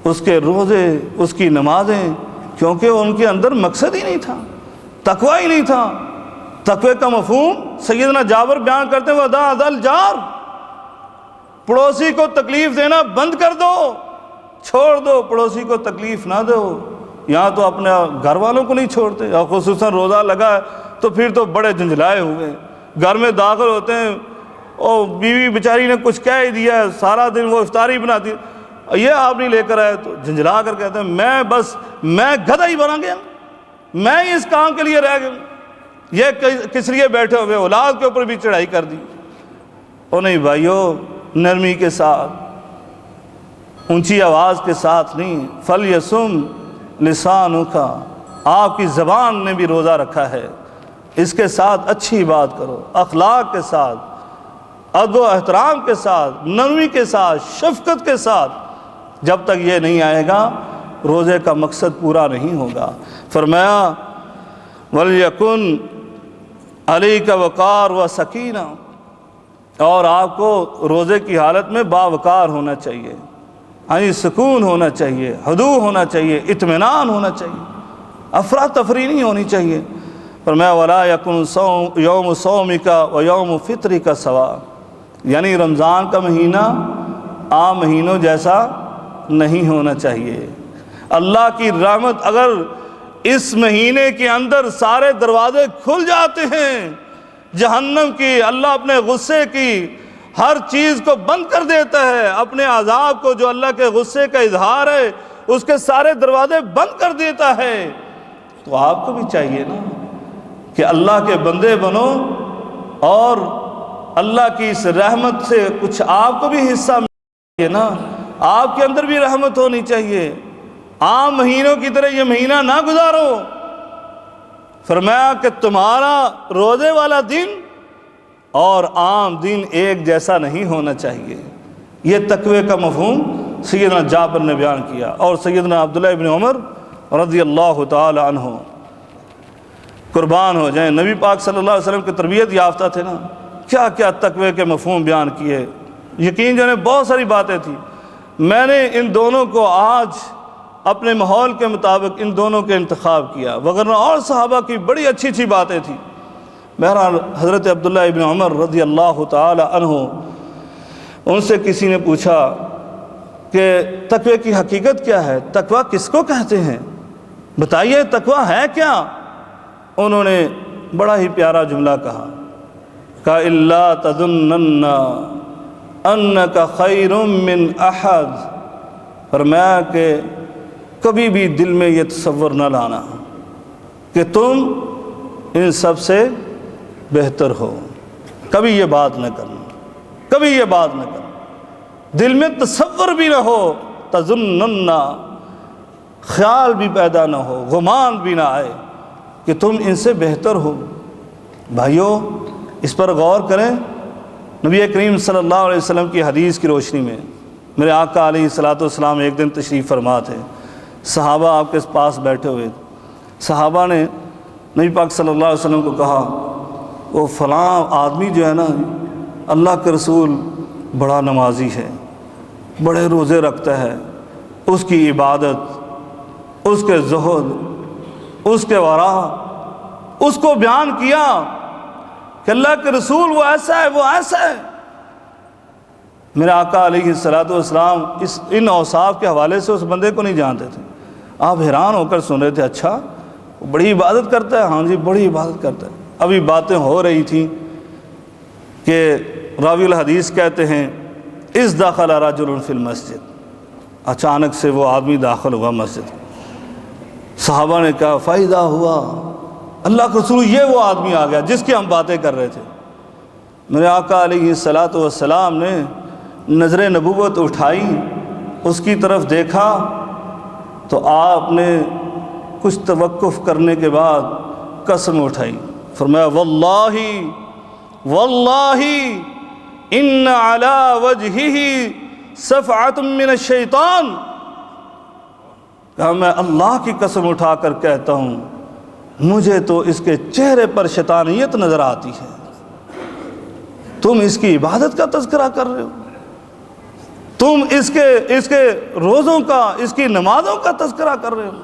اس کے روزے، اس کی نمازیں، کیونکہ ان کے اندر مقصد ہی نہیں تھا، تقوی ہی نہیں تھا۔ تقوی کا مفہوم سیدنا جابر بیان کرتے ہیں وَدَعْ أَذَى الْجَارِ، پڑوسی کو تکلیف دینا بند کر دو، چھوڑ دو، پڑوسی کو تکلیف نہ دو۔ یہاں تو اپنے گھر والوں کو نہیں چھوڑتے، اور خصوصاً روزہ لگا ہے تو پھر تو بڑے جھنجھلائے ہوئے، گھر میں داخل ہوتے ہیں، اور بیوی بیچاری نے کچھ کہہ ہی دیا ہے، سارا دن وہ افطاری بناتی ہے، یہ آپ نہیں لے کر آئے، تو جھنجھلا کر کہتے ہیں میں گدھا ہی بنا گیا، میں اس کام کے لیے رہ گیا، یہ کس لیے بیٹھے ہوئے، اولاد کے اوپر بھی چڑھائی کر دی۔ او نہیں بھائیو، نرمی کے ساتھ، اونچی آواز کے ساتھ نہیں، فَلْيَصُمْ لِسَانُكَ، آپ کی زبان نے بھی روزہ رکھا ہے، اس کے ساتھ اچھی بات کرو، اخلاق کے ساتھ، ادب و احترام کے ساتھ، نرمی کے ساتھ، شفقت کے ساتھ، جب تک یہ نہیں آئے گا روزے کا مقصد پورا نہیں ہوگا۔ فرمایا وَلْيَكُنْ عَلَيْكَ وَقَارٌ وَسَكِينَةٌ، اور آپ کو روزے کی حالت میں باوقار ہونا چاہیے، یعنی سکون ہونا چاہیے، ہدوء ہونا چاہیے، اطمینان ہونا چاہیے، افراتفری نہیں ہونی چاہیے۔ فرمایا وَلَا يَكُنْ يَوْمُ صَوْمِكَ وَيَوْمُ فِطْرِكَ سَوَاءً، یعنی رمضان کا مہینہ عام مہینوں جیسا نہیں ہونا چاہیے۔ اللہ کی رحمت اگر اس مہینے کے اندر سارے دروازے کھل جاتے ہیں، جہنم کی، اللہ اپنے غصے کی ہر چیز کو بند کر دیتا ہے، اپنے عذاب کو جو اللہ کے غصے کا اظہار ہے اس کے سارے دروازے بند کر دیتا ہے، تو آپ کو بھی چاہیے نا کہ اللہ کے بندے بنو اور اللہ کی اس رحمت سے کچھ آپ کو بھی حصہ ملے چاہیے نا، آپ کے اندر بھی رحمت ہونی چاہیے، عام مہینوں کی طرح یہ مہینہ نہ گزارو۔ فرمایا کہ تمہارا روزے والا دن اور عام دن ایک جیسا نہیں ہونا چاہیے۔ یہ تقوی کا مفہوم سیدنا جابر نے بیان کیا، اور سیدنا عبداللہ ابن عمر رضی اللہ تعالی عنہ قربان ہو جائیں، نبی پاک صلی اللہ علیہ وسلم کی تربیت یافتہ تھے نا، کیا کیا تقوی کے مفہوم بیان کیے، یقین جو ہے بہت ساری باتیں تھیں، میں نے ان دونوں کو آج اپنے ماحول کے مطابق ان دونوں کے انتخاب کیا، وگرنہ اور صحابہ کی بڑی اچھی اچھی باتیں تھیں۔ بہرحال حضرت عبداللہ ابن عمر رضی اللہ تعالی عنہ، ان سے کسی نے پوچھا کہ تقوی کی حقیقت کیا ہے، تقوی کس کو کہتے ہیں، بتائیے تقوی ہے کیا؟ انہوں نے بڑا ہی پیارا جملہ کہا اِلَّا تَظُنَّنَّ أَنَّكَ خَيْرٌ مِّنْ أَحَدٍ، فرمایا کہ کبھی بھی دل میں یہ تصور نہ لانا کہ تم ان سب سے بہتر ہو، کبھی یہ بات نہ کرنا، کبھی یہ بات نہ کرنا، دل میں تصور بھی نہ ہو، تظنن، خیال بھی پیدا نہ ہو، گمان بھی نہ آئے کہ تم ان سے بہتر ہو۔ بھائیو اس پر غور کریں، نبی کریم صلی اللہ علیہ وسلم کی حدیث کی روشنی میں میرے آقا علیہ الصلوۃ والسلام ایک دن تشریف فرما تھے، صحابہ آپ کے پاس بیٹھے ہوئے، صحابہ نے نبی پاک صلی اللہ علیہ وسلم کو کہا وہ فلاں آدمی جو ہے نا، اللہ کے رسول بڑا نمازی ہے، بڑے روزے رکھتا ہے، اس کی عبادت، اس کے زہد، اس کے ورع، اس کو بیان کیا کہ اللہ کے رسول وہ ایسا ہے، وہ ایسا ہے۔ میرے آقا علیہ الصلوۃ والسلام ان اوصاف کے حوالے سے اس بندے کو نہیں جانتے تھے، آپ حیران ہو کر سن رہے تھے، اچھا وہ بڑی عبادت کرتا ہے؟ ہاں جی بڑی عبادت کرتا ہے۔ ابھی باتیں ہو رہی تھیں کہ راوی الحدیث کہتے ہیں اذ دخل رجل فی المسجد، اچانک سے وہ آدمی داخل ہوا مسجد، صحابہ نے کہا فائدہ ہوا، اللہ کے رسول یہ وہ آدمی آ گیا جس کی ہم باتیں کر رہے تھے۔ میرے آقا علیہ الصلوۃ والسلام نے نظر نبوت اٹھائی، اس کی طرف دیکھا تو آپ نے کچھ توقف کرنے کے بعد قسم اٹھائی، فرمایا واللہ واللہ ان علی وجہہ صفعۃ من الشیطان، کہا میں اللہ کی قسم اٹھا کر کہتا ہوں مجھے تو اس کے چہرے پر شیطانیت نظر آتی ہے، تم اس کی عبادت کا تذکرہ کر رہے ہو، تم اس کے روزوں کا، اس کی نمازوں کا تذکرہ کر رہے ہو۔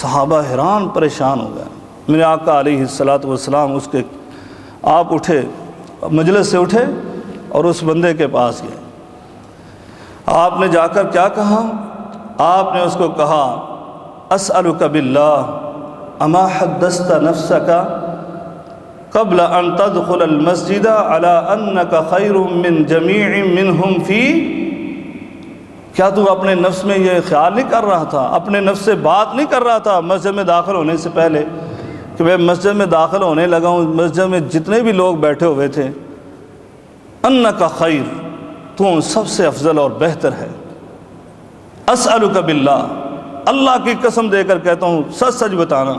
صحابہ حیران پریشان ہو گئے۔ میرے آقا علیہ الصلوۃ والسلام آپ اٹھے، مجلس سے اٹھے اور اس بندے کے پاس گئے، آپ نے جا کر کیا کہا؟ آپ نے اس کو کہا اسألک باللہ اما حدثت نفسک قبل ان تدخل المسجد علی انک خیر من جمیع منہم فی، کیا تو اپنے نفس میں یہ خیال نہیں کر رہا تھا، اپنے نفس سے بات نہیں کر رہا تھا مسجد میں داخل ہونے سے پہلے کہ میں مسجد میں داخل ہونے لگا ہوں، مسجد میں جتنے بھی لوگ بیٹھے ہوئے تھے، انک خیر، تو ان سب سے افضل اور بہتر ہے، اسألک باللہ، اللہ کی قسم دے کر کہتا ہوں سچ سچ بتانا۔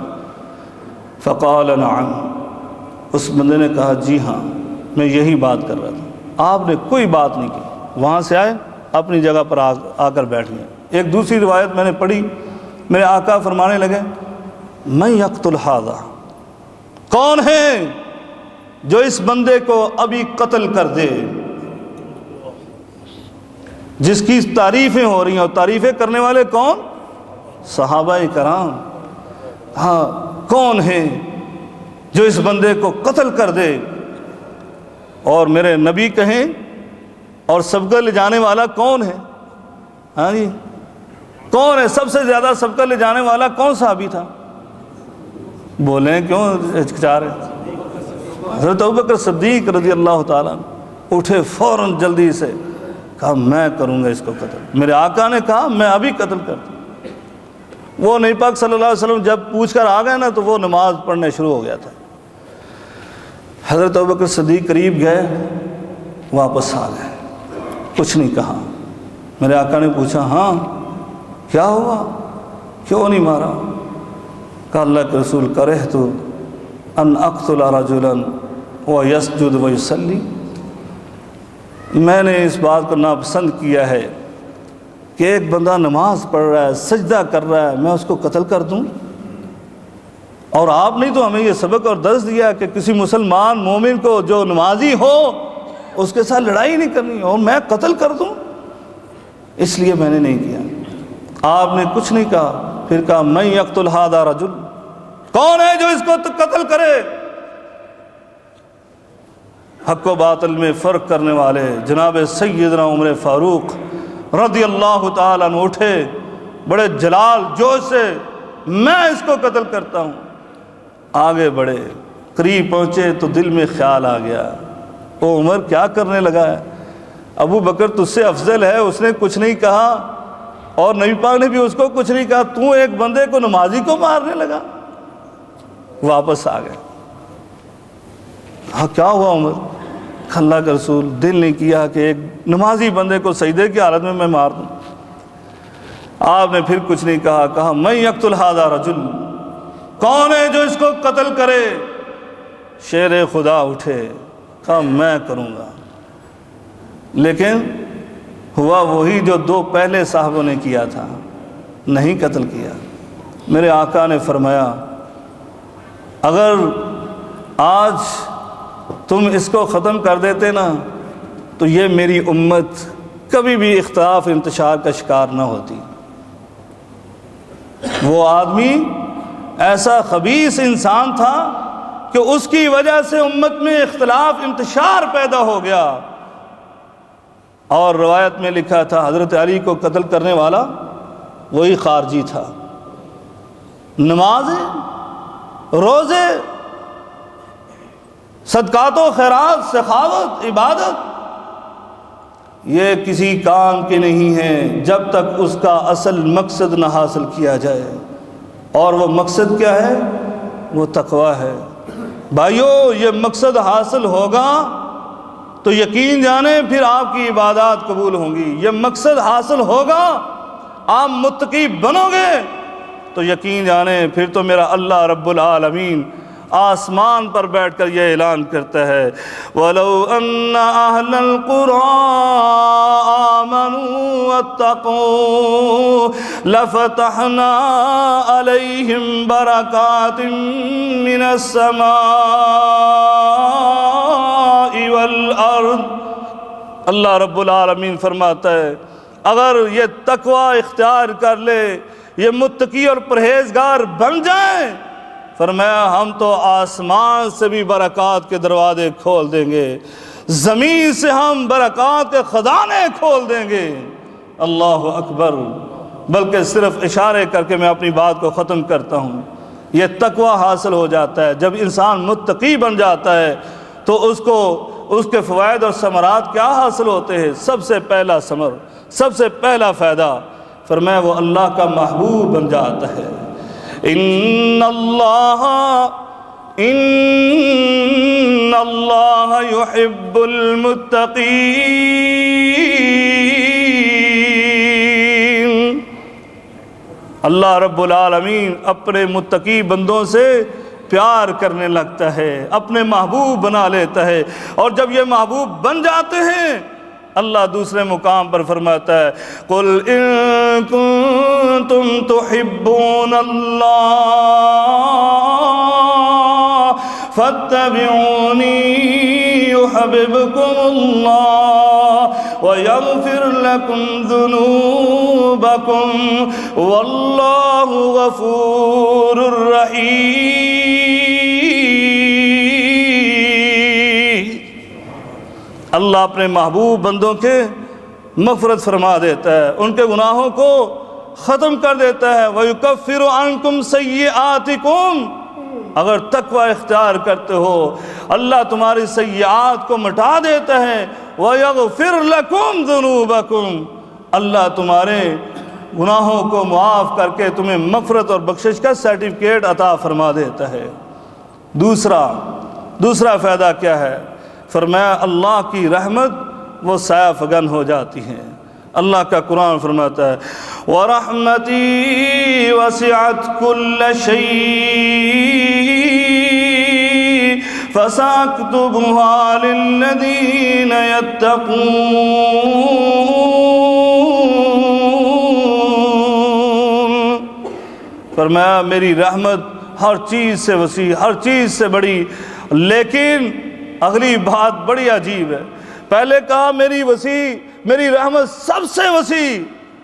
فقال نعم، اس بندے نے کہا جی ہاں میں یہی بات کر رہا تھا۔ آپ نے کوئی بات نہیں کی، وہاں سے آئے اپنی جگہ پر آ کر بیٹھ گئے۔ ایک دوسری روایت میں نے پڑھی، میرے آقا فرمانے لگے من یقتل ھذا، کون ہے جو اس بندے کو ابھی قتل کر دے، جس کی تعریفیں ہو رہی ہیں، اور تعریفیں کرنے والے کون؟ صحابہ کرام۔ ہاں کون ہے جو اس بندے کو قتل کر دے؟ اور میرے نبی کہیں اور سبقہ لے جانے والا کون ہے؟ ہاں جی کون ہے سب سے زیادہ سبقہ لے جانے والا؟ کون صحابی تھا؟ بولیں کیوں ہچکچا رہے؟ حضرت ابوبکر صدیق رضی اللہ تعالیٰ اٹھے فوراً جلدی سے، کہا میں کروں گا اس کو قتل۔ میرے آقا نے کہا میں ابھی قتل کرتا ہوں۔ وہ نبی پاک صلی اللہ علیہ وسلم جب پوچھ کر آ گئے نا تو وہ نماز پڑھنے شروع ہو گیا تھا۔ حضرت ابوبکر صدیق قریب گئے، واپس آ گئے، کچھ نہیں کہا۔ میرے آقا نے پوچھا ہاں کیا ہوا، کیوں نہیں مارا؟ کہا اللہ کے رسول کرہت ان اقتل رجلا ویسجد ویصلی، میں نے اس بات کو ناپسند کیا ہے کہ ایک بندہ نماز پڑھ رہا ہے، سجدہ کر رہا ہے، میں اس کو قتل کر دوں؟ اور آپ نے تو ہمیں یہ سبق اور درس دیا کہ کسی مسلمان مومن کو جو نمازی ہو اس کے ساتھ لڑائی نہیں کرنی اور میں قتل کر دوں، اس لیے میں نے نہیں کیا۔ آپ نے کچھ نہیں کہا، پھر کہا من یقتل ھذا رجل، کون ہے جو اس کو قتل کرے؟ حق و باطل میں فرق کرنے والے جناب سیدنا عمر فاروق رضی اللہ تعالیٰ عنہ اٹھے بڑے جلال جوش سے، میں اس کو قتل کرتا ہوں۔ آگے بڑھے، قریب پہنچے تو دل میں خیال آ گیا، او عمر کیا کرنے لگا ہے؟ ابو بکر تجھ سے افضل ہے، اس نے کچھ نہیں کہا، اور نبی پاک نے بھی اس کو کچھ نہیں کہا، تو ایک بندے کو نمازی کو مارنے لگا۔ واپس آ گئے، ہاں کیا ہوا عمر؟ اللہ کا رسول دل نہیں کیا کہ ایک نمازی بندے کو سجدے کی حالت میں مار دوں۔ آپ نے پھر کچھ نہیں کہا، کہا من یقتل ھذا رجل، کون ہے جو اس کو قتل کرے؟ شیر خدا اٹھے، کہا میں کروں گا۔ لیکن ہوا وہی جو دو پہلے صاحبوں نے کیا تھا، نہیں قتل کیا۔ میرے آقا نے فرمایا اگر آج تم اس کو ختم کر دیتے نا تو یہ میری امت کبھی بھی اختلاف انتشار کا شکار نہ ہوتی۔ وہ آدمی ایسا خبیث انسان تھا کہ اس کی وجہ سے امت میں اختلاف انتشار پیدا ہو گیا، اور روایت میں لکھا تھا حضرت علی کو قتل کرنے والا وہی خارجی تھا۔ نمازیں، روزے، صدقات و خیرات، سخاوت، عبادت، یہ کسی کام کے نہیں ہیں جب تک اس کا اصل مقصد نہ حاصل کیا جائے، اور وہ مقصد کیا ہے؟ وہ تقویٰ ہے۔ بھائیو، یہ مقصد حاصل ہوگا تو یقین جانیں پھر آپ کی عبادات قبول ہوں گی۔ یہ مقصد حاصل ہوگا، آپ متقی بنو گے تو یقین جانیں پھر تو میرا اللہ رب العالمین آسمان پر بیٹھ کر یہ اعلان کرتا ہے وَلَوْ أَنَّ أَهْلَ الْقُرَىٰ آمَنُوا وَاتَّقُوا لَفَتَحْنَا عَلَيْهِمْ بَرَكَاتٍ مِّنَ السَّمَاءِ وَالْأَرْضِ۔ اللہ رب العالمین فرماتا ہے اگر یہ تقوی اختیار کر لے، یہ متقی اور پرہیزگار بن جائیں، فرمایا ہم تو آسمان سے بھی برکات کے دروازے کھول دیں گے، زمین سے ہم برکات کے خزانے کھول دیں گے۔ اللہ اکبر۔ بلکہ صرف اشارے کر کے میں اپنی بات کو ختم کرتا ہوں۔ یہ تقوی حاصل ہو جاتا ہے جب انسان متقی بن جاتا ہے تو اس کو اس کے فوائد اور ثمرات کیا حاصل ہوتے ہیں؟ سب سے پہلا ثمر، سب سے پہلا فائدہ، فرمایا وہ اللہ کا محبوب بن جاتا ہے۔ ان اللہ یحب المتقین۔ اللہ رب العالمین اپنے متقی بندوں سے پیار کرنے لگتا ہے، اپنے محبوب بنا لیتا ہے، اور جب یہ محبوب بن جاتے ہیں اللہ دوسرے مقام پر فرماتا ہے قُلْ إِن كُنتُمْ تُحِبُّونَ اللَّهَ فَاتَّبِعُونِي يُحْبِبْكُمُ اللَّهُ وَيَغْفِرْ لَكُمْ ذُنُوبَكُمْ وَاللَّهُ غَفُورٌ رَحِيمٌ۔ اللہ اپنے محبوب بندوں کے مغفرت فرما دیتا ہے، ان کے گناہوں کو ختم کر دیتا ہے۔ وَيُكَفِّرُ عَنْكُمْ سَيِّئَاتِكُمْ، اگر تقوی اختیار کرتے ہو اللہ تمہاری سیئات کو مٹا دیتا ہے۔ وَيَغْفِرْ لَكُمْ ذُنُوبَكُمْ، اللہ تمہارے گناہوں کو معاف کر کے تمہیں مغفرت اور بخشش کا سرٹیفکیٹ عطا فرما دیتا ہے۔ دوسرا فائدہ کیا ہے؟ فرمایا اللہ کی رحمت وہ سایہ فگن ہو جاتی ہیں۔ اللہ کا قرآن فرماتا ہے وَرَحْمَتِي وَسِعَتْ كُلَّ شَيْءٍ فَسَأَكْتُبُهَا لِلَّذِينَ يَتَّقُونَ۔ فرمایا میری رحمت ہر چیز سے وسیع، ہر چیز سے بڑی، لیکن اگلی بات بڑی عجیب ہے، پہلے کہا میری رحمت سب سے وسیع،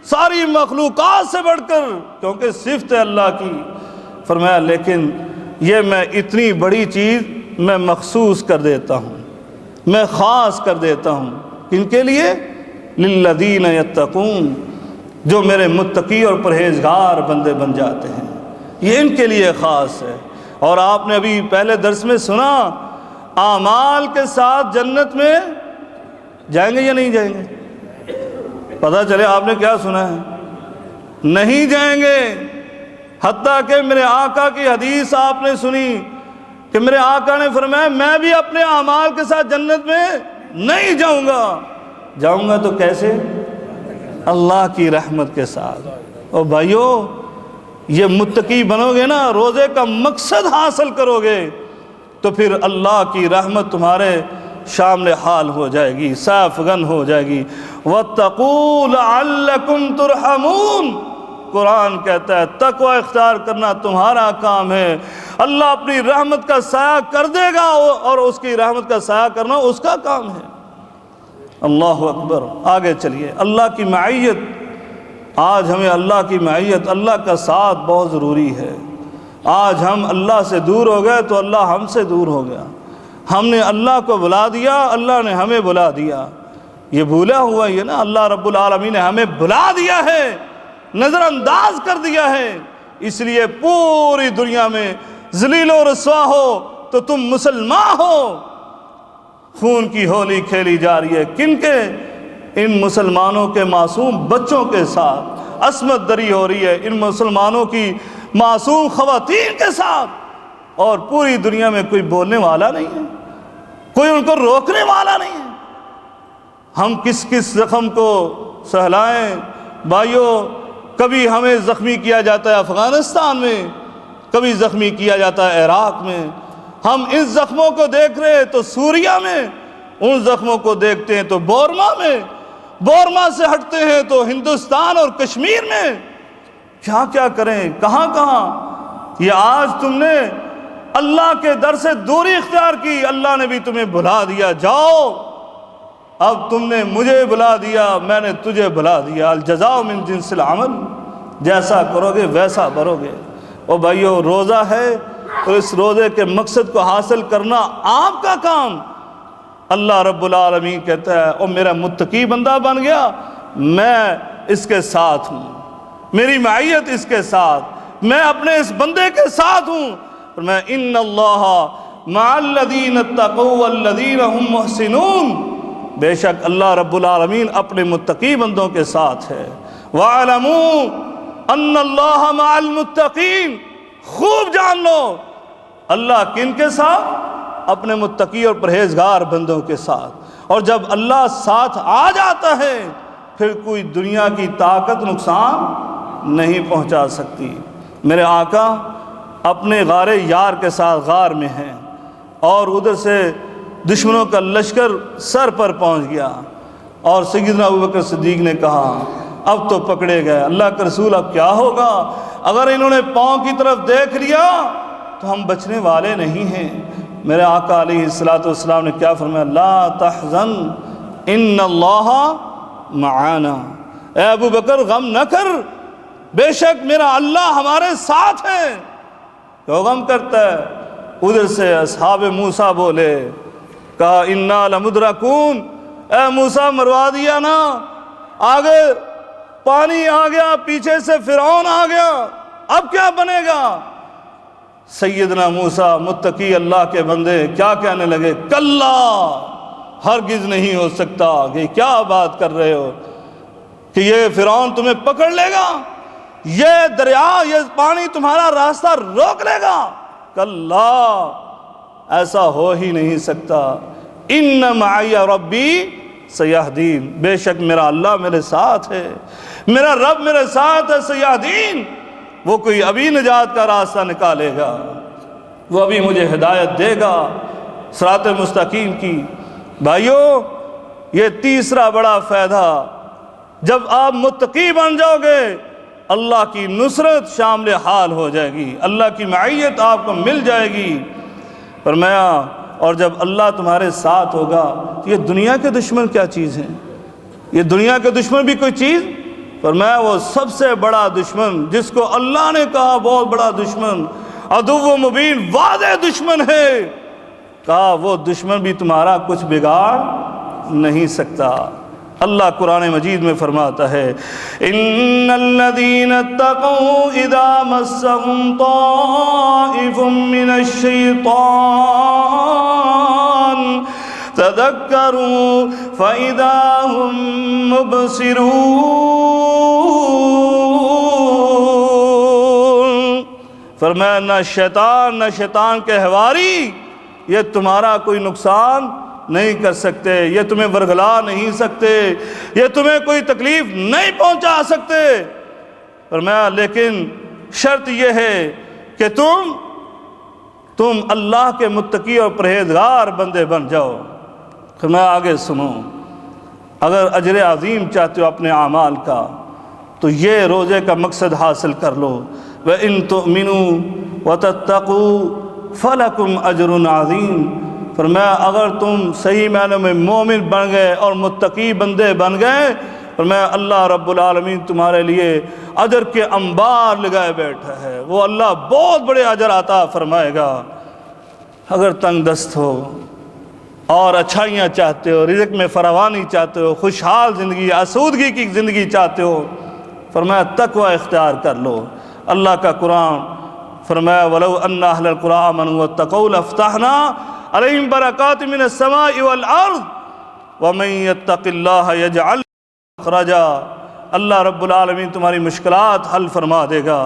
ساری مخلوقات سے بڑھ کر، کیونکہ صفت ہے اللہ کی۔ فرمایا لیکن یہ میں اتنی بڑی چیز میں مخصوص کر دیتا ہوں، میں خاص کر دیتا ہوں، کن کے لیے؟ للذین یتقون، جو میرے متقی اور پرہیزگار بندے بن جاتے ہیں، یہ ان کے لیے خاص ہے۔ اور آپ نے ابھی پہلے درس میں سنا، اعمال کے ساتھ جنت میں جائیں گے یا نہیں جائیں گے؟ پتہ چلے آپ نے کیا سنا ہے، نہیں جائیں گے۔ حتیٰ کہ میرے آقا کی حدیث آپ نے سنی کہ میرے آقا نے فرمایا میں بھی اپنے اعمال کے ساتھ جنت میں نہیں جاؤں گا تو کیسے؟ اللہ کی رحمت کے ساتھ۔ اور بھائیو، یہ متقی بنو گے نا، روزے کا مقصد حاصل کرو گے، تو پھر اللہ کی رحمت تمہارے شامل حال ہو جائے گی، سافگن ہو جائے گی۔ وَاتَّقُوا لَعَلَّكُمْ تُرْحَمُونَ، قرآن کہتا ہے تقوی اختیار کرنا تمہارا کام ہے، اللہ اپنی رحمت کا سایہ کر دے گا، اور اس کی رحمت کا سایہ کرنا اس کا کام ہے۔ اللہ اکبر۔ آگے چلیے، اللہ کی معیت، آج ہمیں اللہ کی معیت، اللہ کا ساتھ بہت ضروری ہے۔ آج ہم اللہ سے دور ہو گئے تو اللہ ہم سے دور ہو گیا، ہم نے اللہ کو بلا دیا، اللہ نے ہمیں بلا دیا۔ یہ بھولا ہوا ہی ہے نا، اللہ رب العالمین نے ہمیں بلا دیا ہے، نظر انداز کر دیا ہے، اس لیے پوری دنیا میں ذلیل و رسوا ہو تو تم مسلمان ہو۔ خون کی ہولی کھیلی جا رہی ہے، کن کے؟ ان مسلمانوں کے معصوم بچوں کے ساتھ عصمت دری ہو رہی ہے، ان مسلمانوں کی معصوم خواتین کے ساتھ، اور پوری دنیا میں کوئی بولنے والا نہیں ہے، کوئی ان کو روکنے والا نہیں ہے۔ ہم کس کس زخم کو سہلائیں بھائیو، کبھی ہمیں زخمی کیا جاتا ہے افغانستان میں، کبھی زخمی کیا جاتا ہے عراق میں، ہم اس زخموں کو دیکھ رہے تو سوریہ میں، ان زخموں کو دیکھتے ہیں تو بورما میں، بورما سے ہٹتے ہیں تو ہندوستان اور کشمیر میں۔ کیا کیا کریں، کہاں کہاں۔ یہ آج تم نے اللہ کے در سے دوری اختیار کی، اللہ نے بھی تمہیں بلا دیا، جاؤ، اب تم نے مجھے بلا دیا، میں نے تجھے بلا دیا، الجزاء من جنس العمل، جیسا کرو گے ویسا بھرو گے۔ اور بھائیو، روزہ ہے تو اس روزے کے مقصد کو حاصل کرنا آپ کا کام۔ اللہ رب العالمین کہتا ہے او میرا متقی بندہ بن گیا، میں اس کے ساتھ ہوں، میری معیت اس کے ساتھ، میں اپنے اس بندے کے ساتھ ہوں۔ اور میں ان اللہ مع الذین اتقوا والذین هم محسنون، بے شک اللہ رب العالمین اپنے متقی بندوں کے ساتھ ہے۔ وَاعْلَمُوا أَنَّ اللَّهَ مَعَ الْمُتَّقِينَ، خوب جان لو اللہ کن کے ساتھ؟ اپنے متقی اور پرہیزگار بندوں کے ساتھ۔ اور جب اللہ ساتھ آ جاتا ہے پھر کوئی دنیا کی طاقت نقصان نہیں پہنچا سکتی۔ میرے آقا اپنے غار یار کے ساتھ غار میں ہیں، اور ادھر سے دشمنوں کا لشکر سر پر پہنچ گیا، اور سیدنا ابوبکر صدیق نے کہا اب تو پکڑے گئے، اللہ کے رسول اب کیا ہوگا؟ اگر انہوں نے پاؤں کی طرف دیکھ لیا تو ہم بچنے والے نہیں ہیں۔ میرے آقا علیہ السلام نے کیا فرمایا؟ لا تحزن ان اللہ معانا، اے ابو بکر غم نہ کر، بے شک میرا اللہ ہمارے ساتھ ہے۔ کیوں غم کرتا ہے؟ ادھر سے اصحاب موسیٰ بولے، کہا انا لمدرکون، اے موسیٰ مروا دیا نا، آگے پانی آ گیا، پیچھے سے فرعون آ گیا، اب کیا بنے گا؟ سیدنا موسیٰ متقی اللہ کے بندے کیا کہنے لگے؟ کلا، ہرگز نہیں ہو سکتا، کہ کیا بات کر رہے ہو کہ یہ فرعون تمہیں پکڑ لے گا، یہ دریا، یہ پانی تمہارا راستہ روک لے گا؟ کلا، ایسا ہو ہی نہیں سکتا۔ ان معی ربی سیہدین، بے شک میرا اللہ میرے ساتھ ہے، میرا رب میرے ساتھ ہے، سیہدین، وہ کوئی ابھی نجات کا راستہ نکالے گا، وہ ابھی مجھے ہدایت دے گا صراط مستقیم کی۔ بھائیو، یہ تیسرا بڑا فائدہ، جب آپ متقی بن جاؤ گے اللہ کی نصرت شامل حال ہو جائے گی، اللہ کی معیت آپ کو مل جائے گی۔ فرمایا اور جب اللہ تمہارے ساتھ ہوگا تو یہ دنیا کے دشمن کیا چیز ہیں؟ یہ دنیا کے دشمن بھی کوئی چیز؟ فرمایا وہ سب سے بڑا دشمن جس کو اللہ نے کہا بہت بڑا دشمن، عدو مبین، واضح دشمن ہے، کہا وہ دشمن بھی تمہارا کچھ بگاڑ نہیں سکتا۔ اللہ قرآن مجید میں فرماتا ہے ان الذین اتقوا اذا مسهم طائف من الشیطان تذکروا فاذا هم مبصرون۔ فرمایا نہ شیطان کے حواری یہ تمہارا کوئی نقصان نہیں کر سکتے، یہ تمہیں ورگلا نہیں سکتے، یہ تمہیں کوئی تکلیف نہیں پہنچا سکتے۔ فرمایا لیکن شرط یہ ہے کہ تم اللہ کے متقی اور پرہیزگار بندے بن جاؤ۔ فرمایا آگے سنو، اگر اجر عظیم چاہتے ہو اپنے اعمال کا تو یہ روزے کا مقصد حاصل کر لو، وَإِن تُؤْمِنُوا وَتَتَّقُوا فَلَكُمْ أَجْرٌ عَظِيمٌ۔ فرمایا اگر تم صحیح معنوں میں مومن بن گئے اور متقی بندے بن گئے، فرمایا اللہ رب العالمین تمہارے لیے اجر کے انبار لگائے بیٹھا ہے، وہ اللہ بہت بڑے اجر عطا فرمائے گا۔ اگر تنگ دست ہو اور اچھائیاں چاہتے ہو، رزق میں فراوانی چاہتے ہو، خوشحال زندگی، آسودگی کی زندگی چاہتے ہو، فرمایا تقوی اختیار کر لو۔ اللہ کا قرآن فرمایا وَلَوْ أَنَّ أَهْلَ الْقُرَىٰ آمَنُوا وَاتَّقَوْا لَفَتَحْنَا علیہم برکات من السماء والارض ومن یتق اللہ یجعل مخرجا۔ اللہ رب العالمین تمہاری مشکلات حل فرما دے گا،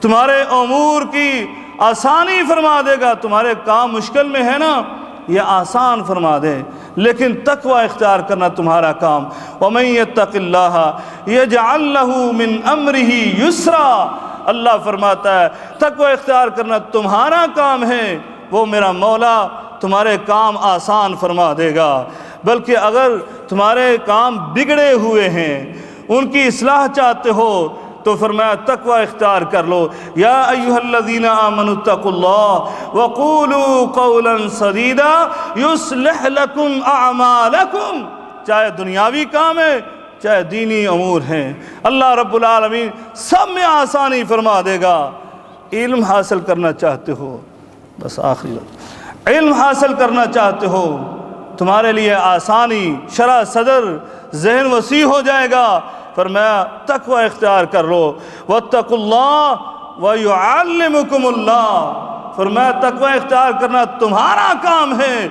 تمہارے امور کی آسانی فرما دے گا۔ تمہارے کام مشکل میں ہے نا، یہ آسان فرما دے، لیکن تقوی اختیار کرنا تمہارا کام۔ ومن یتق اللہ یجعل لہ من امرہ یسرا۔ اللہ فرماتا ہے تقوی اختیار کرنا تمہارا کام ہے، وہ میرا مولا تمہارے کام آسان فرما دے گا۔ بلکہ اگر تمہارے کام بگڑے ہوئے ہیں، ان کی اصلاح چاہتے ہو تو فرمایا تقوی اختیار کر لو۔ یا ایھا الذین آمنوا اتقوا اللہ وقولوا قولا سدیدا یصلح لکم اعمالکم۔ چاہے دنیاوی کام ہے چاہے دینی امور ہیں، اللہ رب العالمین سب میں آسانی فرما دے گا۔ علم حاصل کرنا چاہتے ہو، بس آخری بات، علم حاصل کرنا چاہتے ہو تمہارے لیے آسانی، شرح صدر، ذہن وسیع ہو جائے گا۔ فرمایا تقوی اختیار کر لو، واتقوا اللہ ویعلمکم اللہ۔ فرمایا تقوی اختیار کرنا تمہارا کام ہے،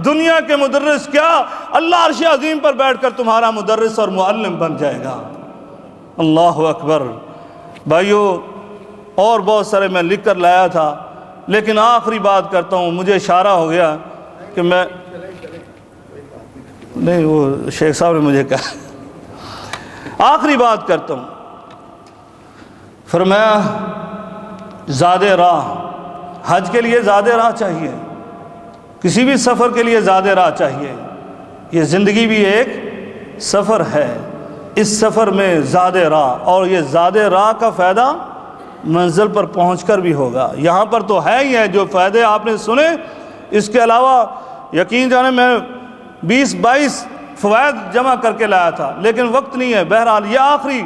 دنیا کے مدرس کیا، اللہ عرش عظیم پر بیٹھ کر تمہارا مدرس اور معلم بن جائے گا۔ اللہ اکبر۔ بھائیو اور بہت سارے میں لکھ کر لایا تھا، لیکن آخری بات کرتا ہوں، مجھے اشارہ ہو گیا کہ میں نہیں، وہ شیخ صاحب نے مجھے کہا آخری بات کرتا ہوں۔ فرمایا زاد راہ، حج کے لیے زاد راہ چاہیے، کسی بھی سفر کے لیے زاد راہ چاہیے۔ یہ زندگی بھی ایک سفر ہے، اس سفر میں زاد راہ، اور یہ زاد راہ کا فائدہ منزل پر پہنچ کر بھی ہوگا۔ یہاں پر تو ہے ہی ہے جو فائدے آپ نے سنے، اس کے علاوہ یقین جانے میں 20-22 فوائد جمع کر کے لایا تھا، لیکن وقت نہیں ہے۔ بہرحال یہ آخری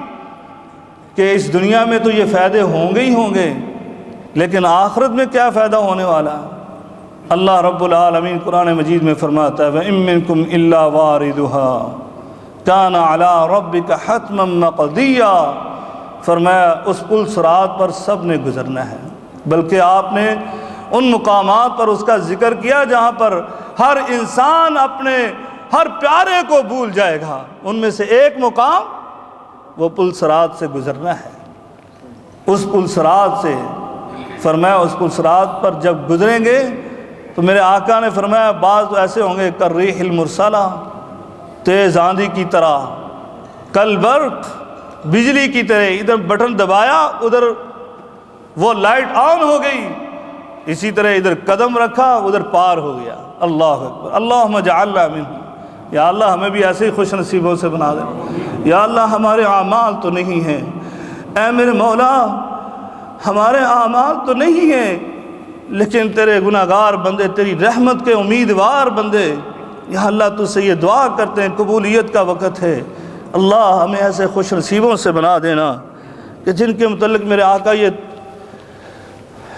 کہ اس دنیا میں تو یہ فائدے ہوں گے ہی ہوں گے، لیکن آخرت میں کیا فائدہ ہونے والا ہے؟ اللہ رب العالمین قرآن مجید میں فرماتا ہے وَإِن مِّنكُمْ إِلَّا وَارِدُهَا كَانَ عَلَىٰ رَبِّكَ حَتْمًا مَّقْضِيًّا۔ فرمایا اس پل صراط پر سب نے گزرنا ہے، بلکہ آپ نے ان مقامات پر اس کا ذکر کیا جہاں پر ہر انسان اپنے ہر پیارے کو بھول جائے گا۔ ان میں سے ایک مقام وہ پل صراط سے گزرنا ہے، اس پل صراط سے۔ فرمایا اس پل صراط پر جب گزریں گے تو میرے آقا نے فرمایا بعض تو ایسے ہوں گے کالریح المرسلہ، تیز آندھی کی طرح، کالبرق، بجلی کی طرح، ادھر بٹن دبایا ادھر وہ لائٹ آن ہو گئی، اسی طرح ادھر قدم رکھا ادھر پار ہو گیا۔ اللہ اکبر۔ اللہم اجعلنا منہم۔ یا اللہ ہمیں بھی ایسے ہی خوش نصیبوں سے بنا دے۔ یا اللہ ہمارے اعمال تو نہیں ہیں، اے میرے مولا ہمارے اعمال تو نہیں ہیں، لیکن تیرے گناہگار بندے تیری رحمت کے امیدوار بندے یا اللہ تجھ سے یہ دعا کرتے ہیں، قبولیت کا وقت ہے، اللہ ہمیں ایسے خوش نصیبوں سے بنا دینا کہ جن کے متعلق میرے آقا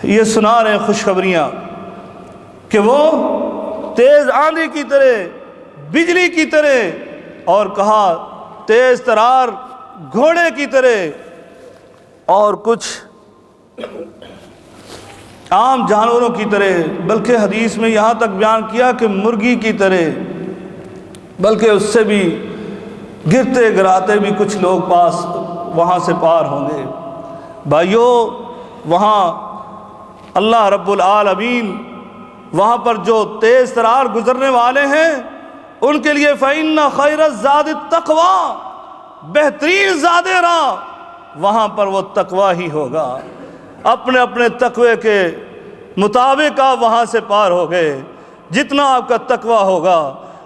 یہ سنا رہے ہیں خوشخبریاں کہ وہ تیز آندھی کی طرح، بجلی کی طرح، اور کہا تیز ترار گھوڑے کی طرح، اور کچھ عام جانوروں کی طرح، بلکہ حدیث میں یہاں تک بیان کیا کہ مرغی کی طرح، بلکہ اس سے بھی گرتے گراتے بھی کچھ لوگ پاس وہاں سے پار ہوں گے۔ بھائیو، وہاں اللہ رب العالمین وہاں پر جو تیز ترار گزرنے والے ہیں ان کے لیے فَإِنَّ خَيْرَ الزَّادِ التَّقْوَىٰ، بہترین زاد راہ وہاں پر وہ تقویٰ ہی ہوگا۔ اپنے اپنے تقوی کے مطابق آپ وہاں سے پار ہو گئے، جتنا آپ کا تقویٰ ہوگا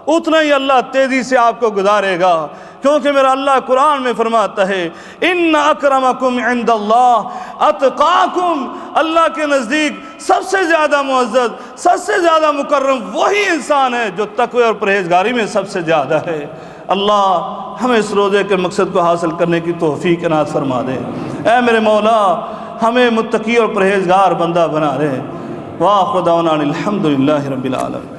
اتنا ہی اللہ تیزی سے آپ کو گزارے گا، کیونکہ میرا اللہ قرآن میں فرماتا ہے ان اکرمکم عند اللہ اتقاکم، اللہ کے نزدیک سب سے زیادہ معزز، سب سے زیادہ مکرم وہی انسان ہے جو تقوی اور پرہیزگاری میں سب سے زیادہ ہے۔ اللہ ہمیں اس روزے کے مقصد کو حاصل کرنے کی توفیق عنایت فرما دے۔ اے میرے مولا، ہمیں متقی اور پرہیزگار بندہ بنا دے۔ وآخر دعوانا الحمدللہ رب العالمین۔